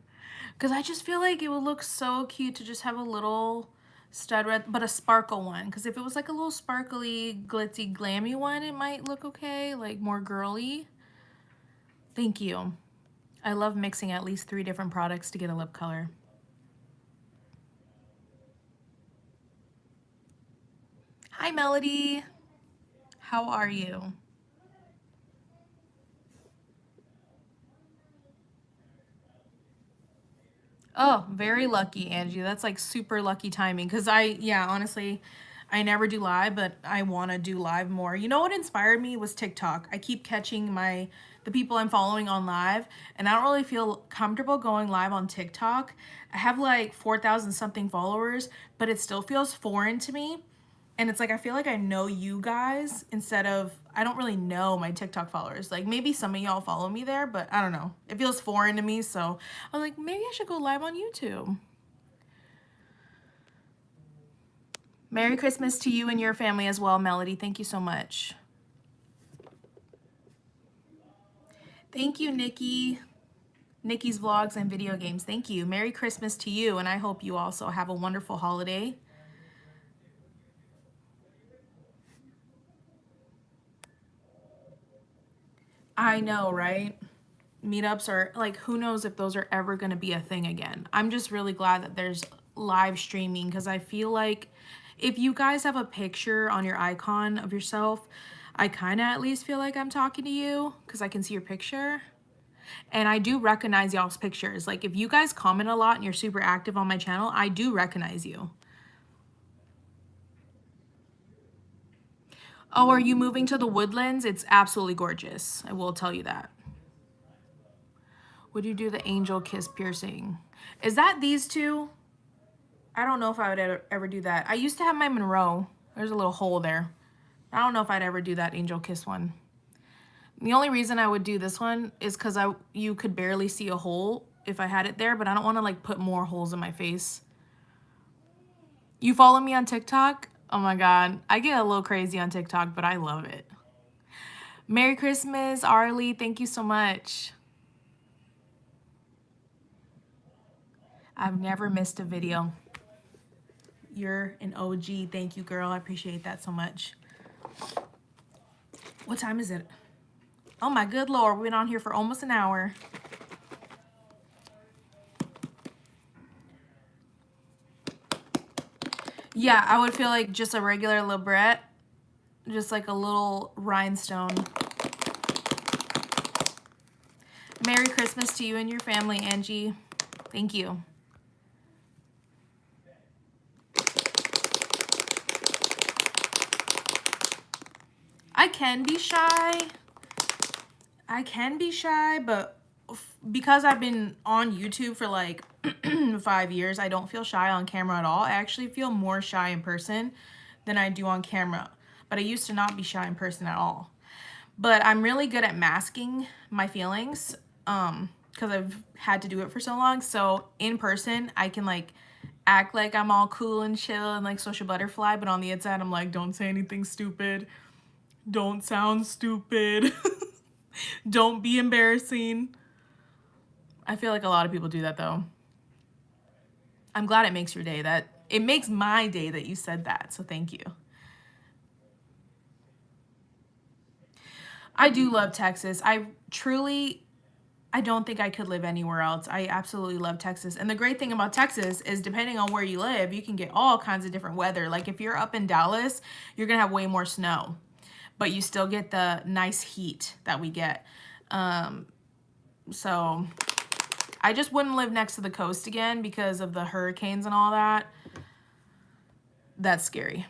Because I just feel like it would look so cute to just have a little stud red, but a sparkle one. Because if it was like a little sparkly, glitzy, glammy one, it might look okay, like more girly. Thank you. I love mixing at least 3 different products to get a lip color. Hi, Melody. How are you? Oh, very lucky, Angie. That's like super lucky timing. Because yeah, honestly, I never do live, but I want to do live more. You know what inspired me was TikTok. I keep catching the people I'm following on live, and I don't really feel comfortable going live on TikTok. I have like 4,000 something followers, but it still feels foreign to me. And it's like, I feel like I know you guys instead of, I don't really know my TikTok followers. Like maybe some of y'all follow me there, but I don't know. It feels foreign to me. So I was like, maybe I should go live on YouTube. Merry Christmas to you and your family as well, Melody. Thank you so much. Thank you, Nikki. Nikki's Vlogs and Video Games. Thank you. Merry Christmas to you, and I hope you also have a wonderful holiday. I know, right? Meetups are like, who knows if those are ever going to be a thing again. I'm just really glad that there's live streaming, because I feel like if you guys have a picture on your icon of yourself, I kind of at least feel like I'm talking to you because I can see your picture. And I do recognize y'all's pictures. Like if you guys comment a lot and you're super active on my channel, I do recognize you. Oh, are you moving to the Woodlands? It's absolutely gorgeous. I will tell you that. Would you do the angel kiss piercing? Is that these two? I don't know if I would ever do that. I used to have my Monroe. There's a little hole there. I don't know if I'd ever do that angel kiss one. The only reason I would do this one is because you could barely see a hole if I had it there, but I don't want to like put more holes in my face. You follow me on TikTok? Oh my God. I get a little crazy on TikTok, but I love it. Merry Christmas, Arlie. Thank you so much. I've never missed a video. You're an OG. Thank you, girl. I appreciate that so much. What time is it? Oh my good Lord. We've been on here for almost an hour. Yeah, I would feel like just a regular libret. Just like a little rhinestone. Merry Christmas to you and your family, Angie. Thank you. I can be shy. But because I've been on YouTube for like 5 years, I don't feel shy on camera at all. I actually feel more shy in person than I do on camera. But I used to not be shy in person at all. But I'm really good at masking my feelings because I've had to do it for so long. So in person, I can like act like I'm all cool and chill and like social butterfly. But on the inside, I'm like, don't say anything stupid. Don't sound stupid. Don't be embarrassing. I feel like a lot of people do that though. I'm glad it makes your day. It makes my day that you said that. So thank you. I do love Texas. I don't think I could live anywhere else. I absolutely love Texas. And the great thing about Texas is depending on where you live, you can get all kinds of different weather. Like if you're up in Dallas, you're gonna have way more snow, but you still get the nice heat that we get. So I just wouldn't live next to the coast again because of the hurricanes and all that. That's scary.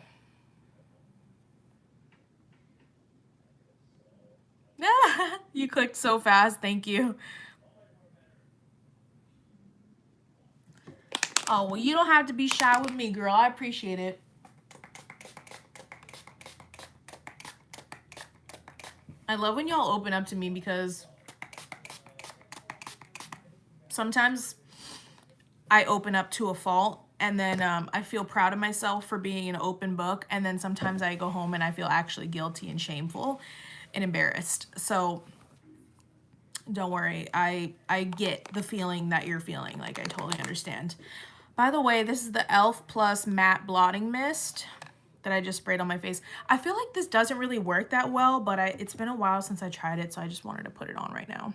You clicked so fast. Thank you. Oh, well, you don't have to be shy with me, girl. I appreciate it. I love when y'all open up to me because sometimes I open up to a fault and then I feel proud of myself for being an open book. And then sometimes I go home and I feel actually guilty and shameful and embarrassed. So don't worry. I get the feeling that you're feeling. Like I totally understand. By the way, this is the e.l.f. Plus Matte Blotting Mist that I just sprayed on my face. I feel like this doesn't really work that well, but it's been a while since I tried it, so I just wanted to put it on right now.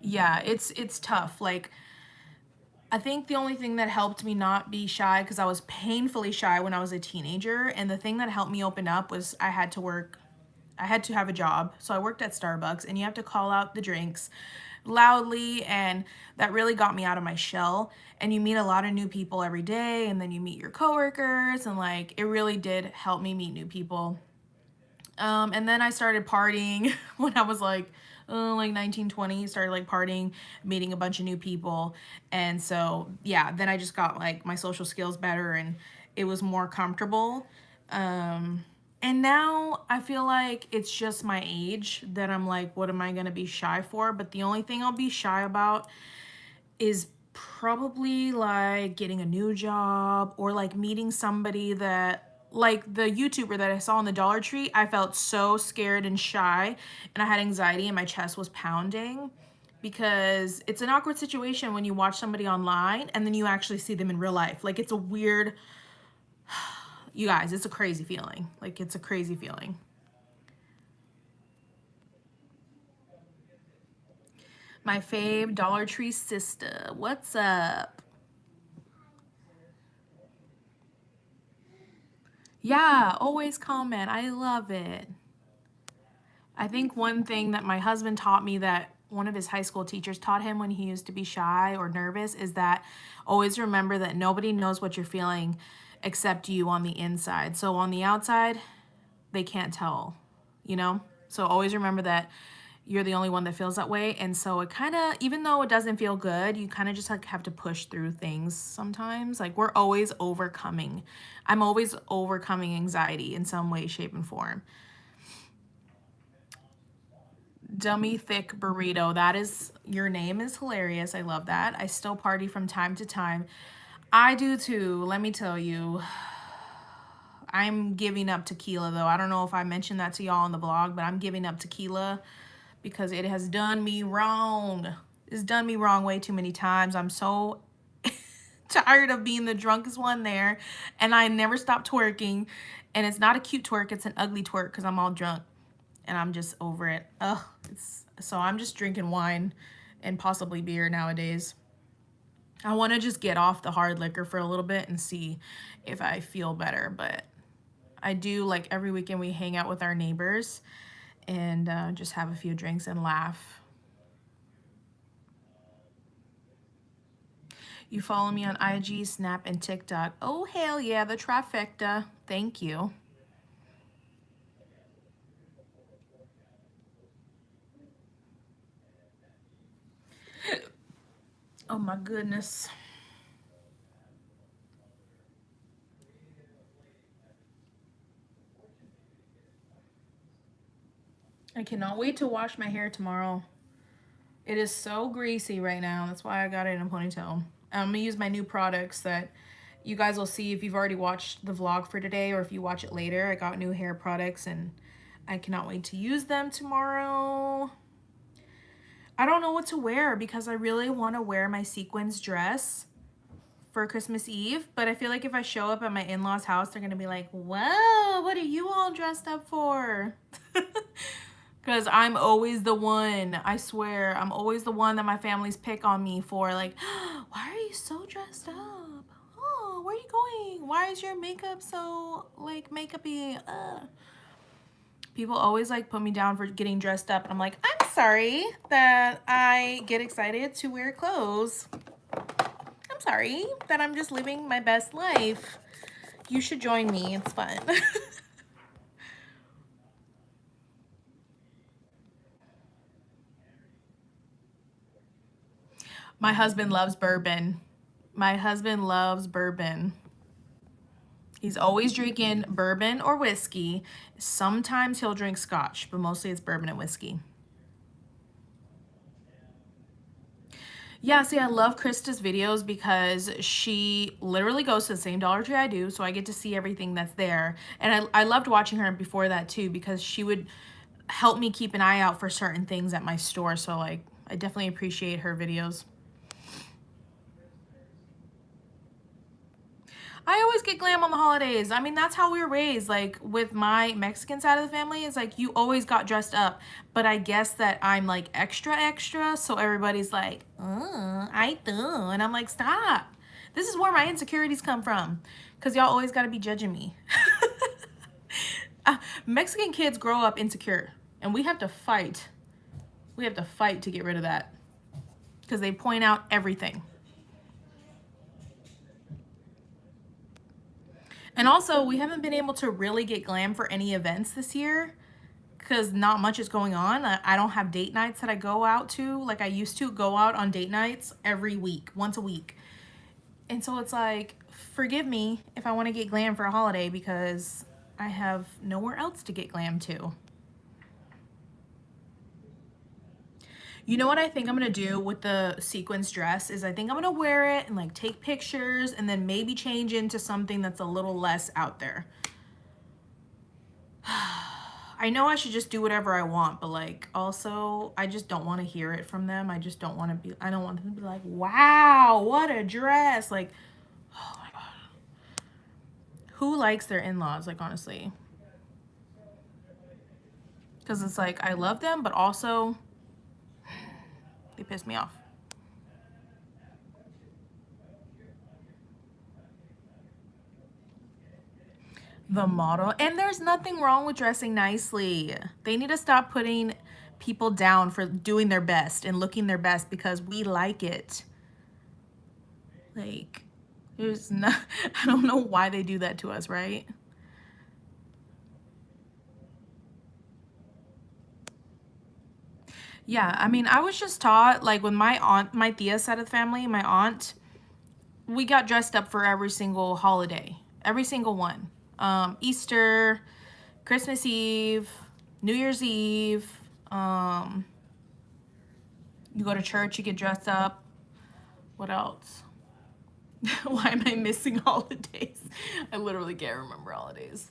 Yeah, it's tough. Like, I think the only thing that helped me not be shy, because I was painfully shy when I was a teenager, and the thing that helped me open up was I had to work I had to have a job. So I worked at Starbucks, and you have to call out the drinks loudly, and that really got me out of my shell. And you meet a lot of new people every day, and then you meet your coworkers, and like it really did help me meet new people. And then I started partying when I was like 19, 20, started like partying, meeting a bunch of new people. And so, yeah, then I just got like my social skills better, and it was more comfortable. And now I feel like it's just my age that I'm like, what am I going to be shy for? But the only thing I'll be shy about is probably like getting a new job, or like meeting somebody that, like the YouTuber that I saw in the Dollar Tree. I felt so scared and shy, and I had anxiety and my chest was pounding, because it's an awkward situation when you watch somebody online and then you actually see them in real life. Like it's a weird, you guys, it's a crazy feeling. Like it's a crazy feeling. My fave Dollar Tree sister, what's up? Yeah, always comment. I love it. I think one thing that my husband taught me, that one of his high school teachers taught him when he used to be shy or nervous, is that always remember that nobody knows what you're feeling except you on the inside. So on the outside, they can't tell, you know? So always remember that you're the only one that feels that way. And so it kind of, even though it doesn't feel good, you kind of just like have to push through things sometimes. Like we're always overcoming. I'm always overcoming anxiety in some way, shape, and form. Dummy thick burrito. That is, your name is hilarious. I love that. I still party from time to time. I do too. Let me tell you. I'm giving up tequila though. I don't know if I mentioned that to y'all on the vlog, but I'm giving up tequila because it has done me wrong. It's done me wrong way too many times. I'm so tired of being the drunkest one there, and I never stop twerking. And it's not a cute twerk, it's an ugly twerk because I'm all drunk and I'm just over it. Ugh, so I'm just drinking wine and possibly beer nowadays. I want to just get off the hard liquor for a little bit and see if I feel better, but I do, like every weekend we hang out with our neighbors and just have a few drinks and laugh. You follow me on IG, Snap, and TikTok. Oh, hell yeah, the trifecta. Thank you. Oh my goodness. I cannot wait to wash my hair tomorrow. It is so greasy right now. That's why I got it in a ponytail. I'm gonna use my new products that you guys will see if you've already watched the vlog for today, or if you watch it later. I got new hair products and I cannot wait to use them tomorrow. I don't know what to wear because I really want to wear my sequins dress for Christmas Eve, but I feel like if I show up at my in-laws' house, they're gonna be like, whoa, what are you all dressed up for? Because I'm always the one, I swear, I'm always the one that my families pick on me for, like, why are you so dressed up? Oh, where are you going? Why is your makeup so, like, makeup-y? People always, like, put me down for getting dressed up, and I'm like, I'm sorry that I get excited to wear clothes. I'm sorry that I'm just living my best life. You should join me, it's fun. My husband loves bourbon. My husband loves bourbon. He's always drinking bourbon or whiskey. Sometimes he'll drink scotch, but mostly it's bourbon and whiskey. Yeah, see, I love Krista's videos because she literally goes to the same Dollar Tree I do, so I get to see everything that's there. And I loved watching her before that too, because she would help me keep an eye out for certain things at my store. So like, I definitely appreciate her videos. I always get glam on the holidays. I mean, that's how we were raised. Like with my Mexican side of the family, it's like you always got dressed up. But I guess that I'm like extra extra, so everybody's like, I do. And I'm like, stop. This is where my insecurities come from. Because y'all always got to be judging me. Mexican kids grow up insecure, and we have to fight. We have to fight to get rid of that because they point out everything. And also, we haven't been able to really get glam for any events this year because not much is going on. I don't have date nights that I go out to like I used to go out on date nights every week, once a week. And so it's like, forgive me if I want to get glam for a holiday because I have nowhere else to get glam to. You know what I think I'm gonna do with the sequins dress is I think I'm gonna wear it and like take pictures and then maybe change into something that's a little less out there. I know I should just do whatever I want, but like also I just don't want to hear it from them. I just don't want to be, I don't want them to be like, wow, what a dress. Like, oh my God. Who likes their in-laws? Like, honestly. Because it's like, I love them, but also they piss me off. The model. And there's nothing wrong with dressing nicely. They need to stop putting people down for doing their best and looking their best because we like it. Like, there's no, I don't know why they do that to us, right? Yeah, I mean, I was just taught, like, with my aunt, my Thea side of the family, my aunt, we got dressed up for every single holiday, every single one. Easter, Christmas Eve, New Year's Eve. Um, you go to church, you get dressed up. What else? Why am I missing holidays? I literally can't remember holidays.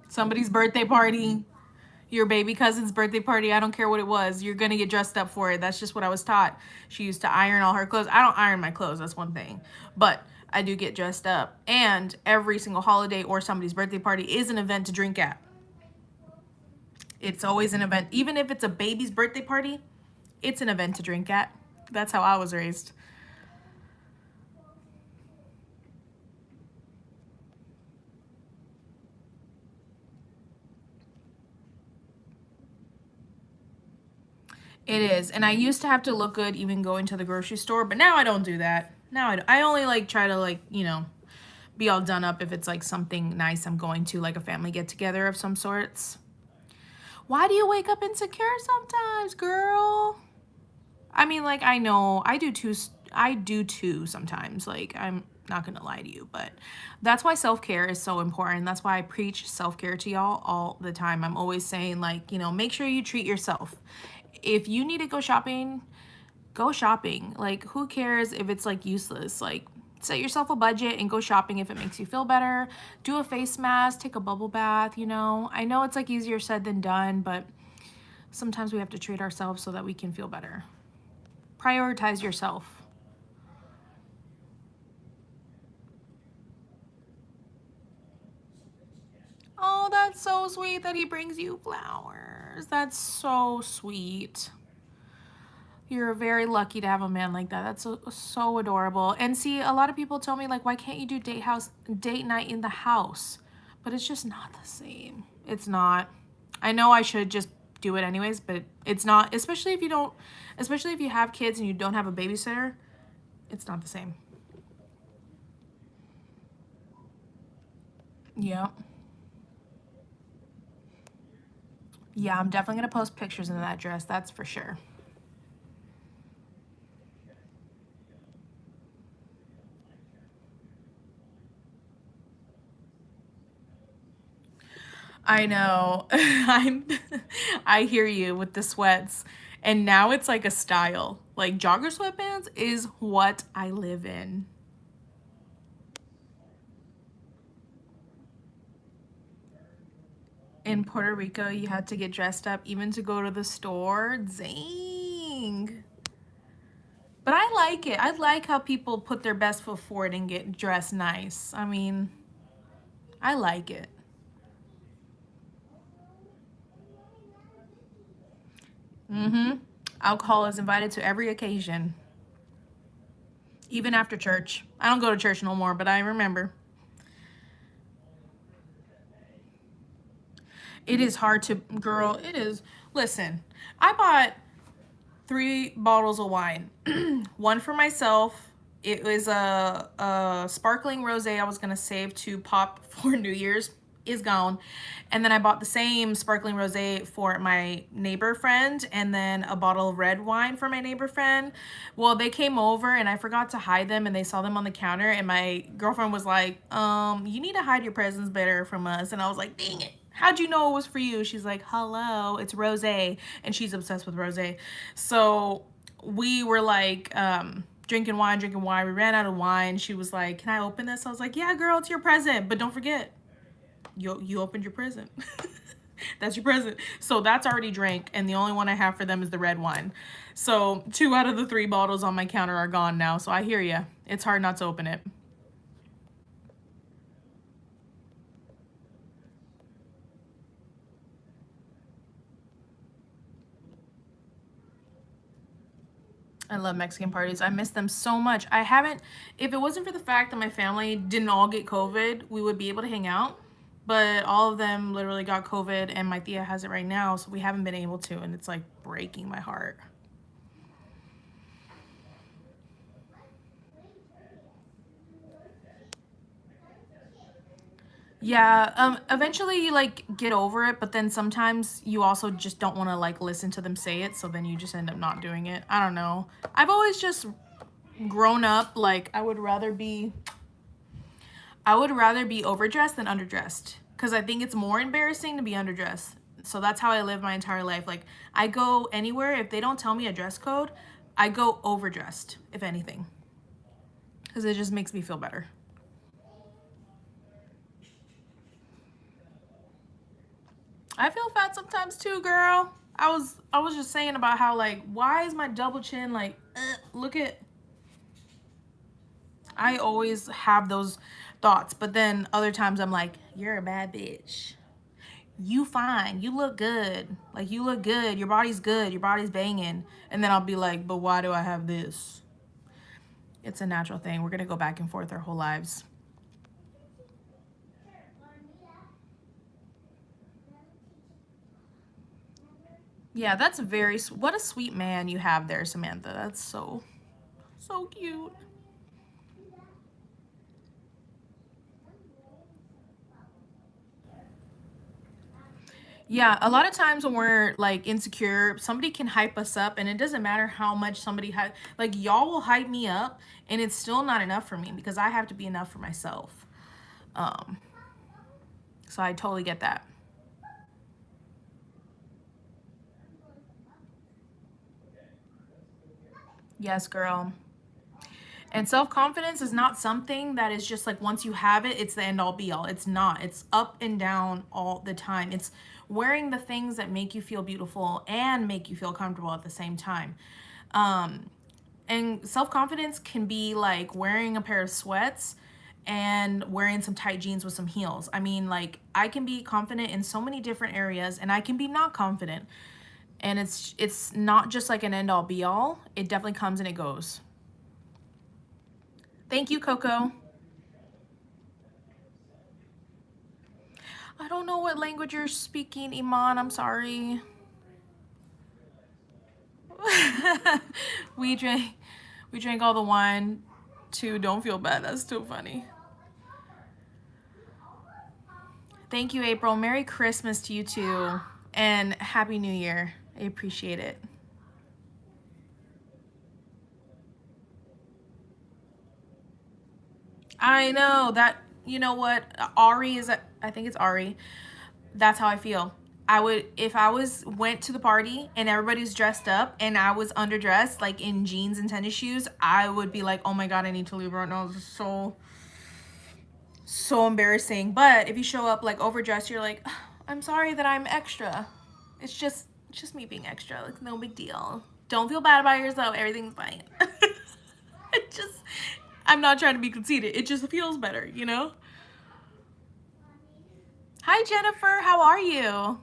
Somebody's birthday party, your baby cousin's birthday party, I don't care what it was, you're gonna get dressed up for it. That's just what I was taught. She used to iron all her clothes. I don't iron my clothes, that's one thing. But I do get dressed up. And every single holiday or somebody's birthday party is an event to drink at. It's always an event. Even if it's a baby's birthday party, it's an event to drink at. That's how I was raised. It is. And I used to have to look good even going to the grocery store, but now I don't do that. Now I only like try to like, you know, be all done up if it's like something nice I'm going to, like a family get together of some sorts. Why do you wake up insecure sometimes, girl? I mean, like, I know I do too. I do too sometimes. Like, I'm not gonna lie to you, but that's why self-care is so important. That's why I preach self-care to y'all all the time. I'm always saying, like, you know, make sure you treat yourself. If you need to go shopping, go shopping. Like, who cares if it's like useless? Like, set yourself a budget and go shopping if it makes you feel better. Do a face mask, take a bubble bath, you know. I know it's like easier said than done, but sometimes we have to treat ourselves so that we can feel better. Prioritize yourself. Oh, that's so sweet that he brings you flowers. That's so sweet. You're very lucky to have a man like that. That's so adorable. And see, a lot of people tell me like, why can't you do date night in the house? But it's just not the same. It's not. I know I should just do it anyways, but it's not. Especially if you don't, especially if you have kids and you don't have a babysitter, it's not the same. Yeah. Yeah, I'm definitely gonna post pictures in that dress. That's for sure. I know. I hear you with the sweats. And now it's like a style. Like jogger sweatpants is what I live in. In Puerto Rico, you had to get dressed up even to go to the store. Dang. But I like it. I like how people put their best foot forward and get dressed nice. I mean, I like it. Mm-hmm. Alcohol is invited to every occasion, even after church. I don't go to church no more, but I remember. It is hard to, girl, it is. Listen, I bought 3 bottles of wine. One for myself. It was a sparkling rosé I was gonna save to pop for New Year's, is gone. And then I bought the same sparkling rosé for my neighbor friend, and then a bottle of red wine for my neighbor friend. Well, they came over and I forgot to hide them, and they saw them on the counter, and my girlfriend was like, you need to hide your presents better from us. And I was like, dang it. How'd you know it was for you? She's like, hello, it's rosé. And she's obsessed with rosé. So we were like, drinking wine, drinking wine. We ran out of wine. She was like, can I open this? I was like, yeah, girl, it's your present. But don't forget, you opened your present. That's your present. So that's already drank, and the only one I have for them is the red wine. So 2 out of the 3 bottles on my counter are gone now. So I hear you. It's hard not to open it. I love Mexican parties. I miss them so much. I haven't, if it wasn't for the fact that my family didn't all get COVID, we would be able to hang out. But all of them literally got COVID, and my tia has it right now, so we haven't been able to, and it's like breaking my heart. Yeah, eventually you like get over it, but then sometimes you also just don't want to like listen to them say it, so then you just end up not doing it. I don't know. I've always just grown up like I would rather be overdressed than underdressed, because I think it's more embarrassing to be underdressed. So that's how I live my entire life. Like, I go anywhere, if they don't tell me a dress code, I go overdressed, if anything, because it just makes me feel better. I feel fat sometimes too, girl. I was just saying about how like, why is my double chin like, look at, I always have those thoughts, but then other times I'm like, you're a bad bitch. You fine. You look good. Like, you look good. Your body's good. Your body's banging. And then I'll be like, but why do I have this? It's a natural thing. We're going to go back and forth our whole lives. Yeah, that's very, what a sweet man you have there, Samantha. That's so, so cute. Yeah, a lot of times when we're like insecure, somebody can hype us up, and it doesn't matter how much somebody hype, like y'all will hype me up, and it's still not enough for me because I have to be enough for myself. Um, so I totally get that. Yes, girl. And self-confidence is not something that is just like once you have it, it's the end all be all. It's not. It's up and down all the time. It's wearing the things that make you feel beautiful and make you feel comfortable at the same time. Um, and self-confidence can be like wearing a pair of sweats and wearing some tight jeans with some heels. I mean, like, I can be confident in so many different areas, and I can be not confident. And it's not just like an end all be all. It definitely comes and it goes. Thank you, Coco. I don't know what language you're speaking, Iman. I'm sorry. we drank we drank all the wine too. Don't feel bad. That's too funny. Thank you, April. Merry Christmas to you too. And Happy New Year. I appreciate it. I know that, you know what? Ari is, I think it's Ari. That's how I feel. I would, if I was went to the party and everybody's dressed up and I was underdressed, like in jeans and tennis shoes, I would be like, oh my God, I need to leave right now. This is so embarrassing. But if you show up like overdressed, you're like, I'm sorry that I'm extra. It's just me being extra. Like, no big deal. Don't feel bad about yourself. Everything's fine. it just, I'm not trying to be conceited. It just feels better, you know? Hi, Jennifer. How are you?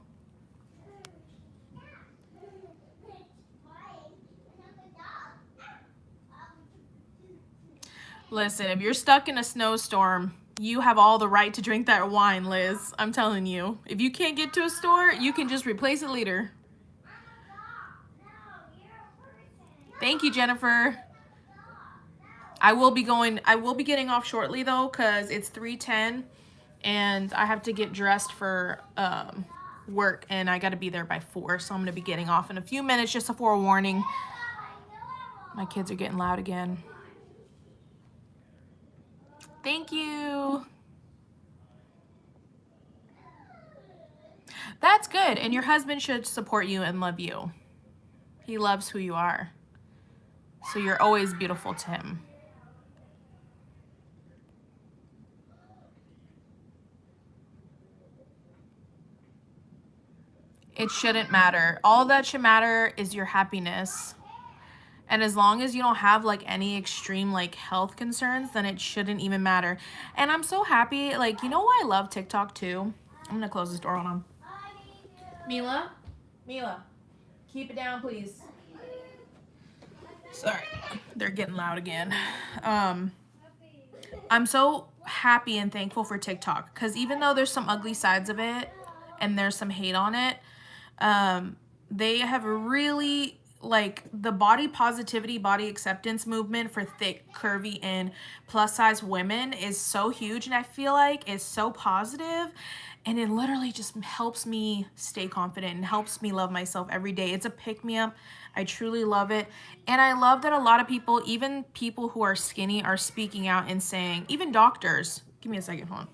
Listen, if you're stuck in a snowstorm, You have all the right to drink that wine, Liz. I'm telling you. If you can't get to a store, you can just replace it later. Thank you, Jennifer. I will be getting off shortly though, because it's 3:10 and I have to get dressed for work, and I got to be there by 4, so I'm going to be getting off in a few minutes, just a forewarning. My kids are getting loud again. Thank you. That's good. And your husband should support you and love you. He loves who you are. So you're always beautiful to him. It shouldn't matter. All that should matter is your happiness. And as long as you don't have like any extreme like health concerns, then it shouldn't even matter. And I'm so happy. Like, you know why I love TikTok too? I'm going to close this door on him. Mila, keep it down, please. Sorry, they're getting loud again. I'm so happy and thankful for TikTok, because even though there's some ugly sides of it and there's some hate on it, they have really, like, the body positivity, body acceptance movement for thick, curvy, and plus size women is so huge, and I feel like it's so positive, and it literally just helps me stay confident and helps me love myself every day. It's a pick-me-up. I truly love it. And I love that a lot of people, even people who are skinny, are speaking out and saying, even doctors. Give me a second, hold on.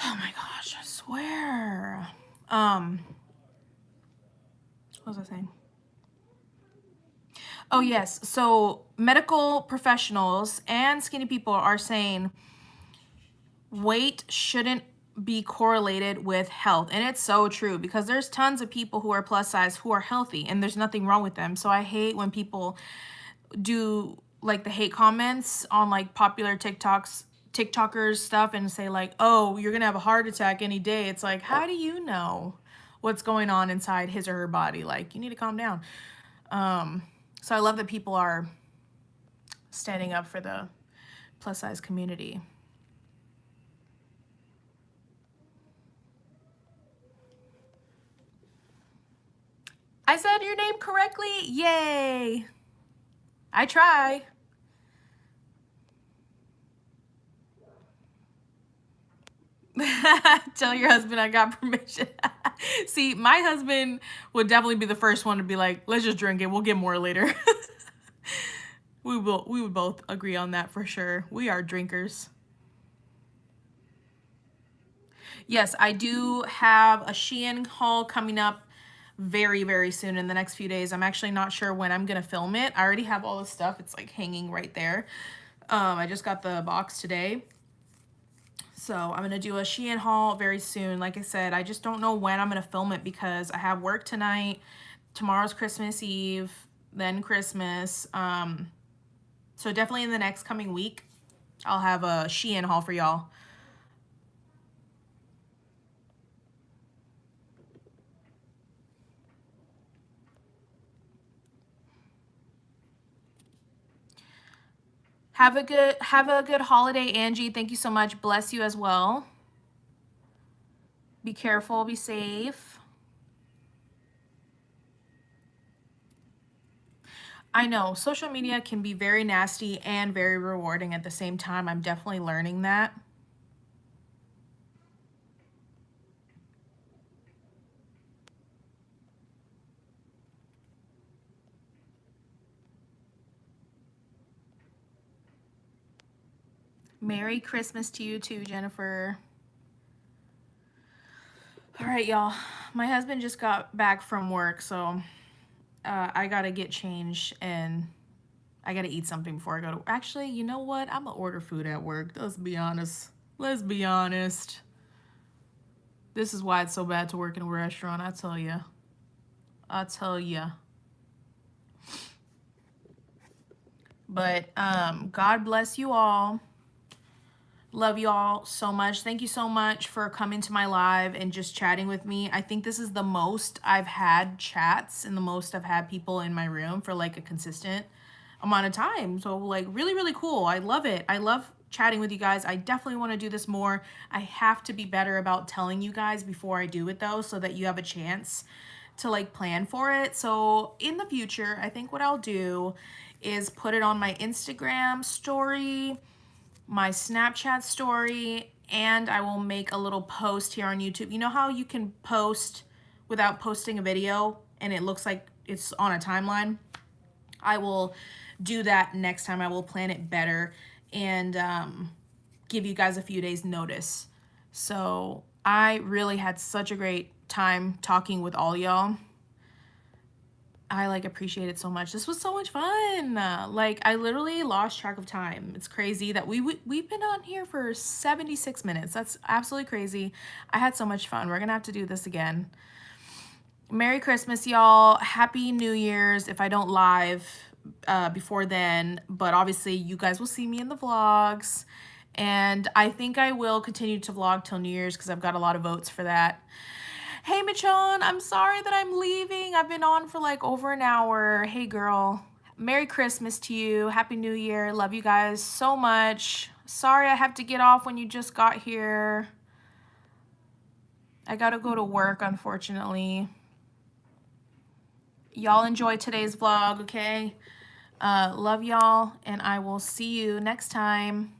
Oh my gosh, I swear. What was I saying? Oh yes, so medical professionals and skinny people are saying weight shouldn't be correlated with health. And it's so true, because there's tons of people who are plus size who are healthy and there's nothing wrong with them. So I hate when people do like the hate comments on like popular TikTokers stuff and say like, oh, you're gonna have a heart attack any day. It's like, how do you know what's going on inside his or her body? Like, you need to calm down. So I love that people are standing up for the plus size community. I said your name correctly. Yay. I try. Tell your husband I got permission. See, my husband would definitely be the first one to be like, let's just drink it. We'll get more later. We would both agree on that for sure. We are drinkers. Yes, I do have a Shein haul coming up very, very soon in the next few days. I'm actually not sure when I'm going to film it. I already have all the stuff. It's like hanging right there. I just got the box today. So I'm going to do a Shein haul very soon. Like I said, I just don't know when I'm going to film it, because I have work tonight. Tomorrow's Christmas Eve, then Christmas. So definitely in the next coming week, I'll have a Shein haul for y'all. Have a good holiday, Angie. Thank you so much. Bless you as well. Be careful, be safe. I know social media can be very nasty and very rewarding at the same time. I'm definitely learning that. Merry Christmas to you too, Jennifer. All right, y'all. My husband just got back from work, so I gotta get changed and I gotta eat something before I go to. Actually, you know what? I'm gonna order food at work. Let's be honest. Let's be honest. This is why it's so bad to work in a restaurant. I tell you. I tell you. But God bless you all. Love you all so much. Thank you so much for coming to my live and just chatting with me. I think this is the most I've had chats and the most I've had people in my room for like a consistent amount of time. So like really, really cool. I love it. I love chatting with you guys. I definitely want to do this more. I have to be better about telling you guys before I do it though, so that you have a chance to like plan for it. So in the future, I think what I'll do is put it on my Instagram story, my Snapchat story, and I will make a little post here on YouTube. You know how you can post without posting a video and it looks like it's on a timeline? I will do that next time. I will plan it better and give you guys a few days notice. So I really had such a great time talking with all y'all. I like appreciate it so much. This was so much fun. Like I literally lost track of time. It's crazy that we've been on here for 76 minutes. That's absolutely crazy. I had so much fun. We're gonna have to do this again. Merry Christmas, y'all. Happy New Year's if I don't live before then, but obviously you guys will see me in the vlogs. And I think I will continue to vlog till New Year's because I've got a lot of votes for that. Hey, Michonne, I'm sorry that I'm leaving. I've been on for like over an hour. Hey, girl. Merry Christmas to you. Happy New Year. Love you guys so much. Sorry I have to get off when you just got here. I gotta go to work, unfortunately. Y'all enjoy today's vlog, okay? Love y'all, and I will see you next time.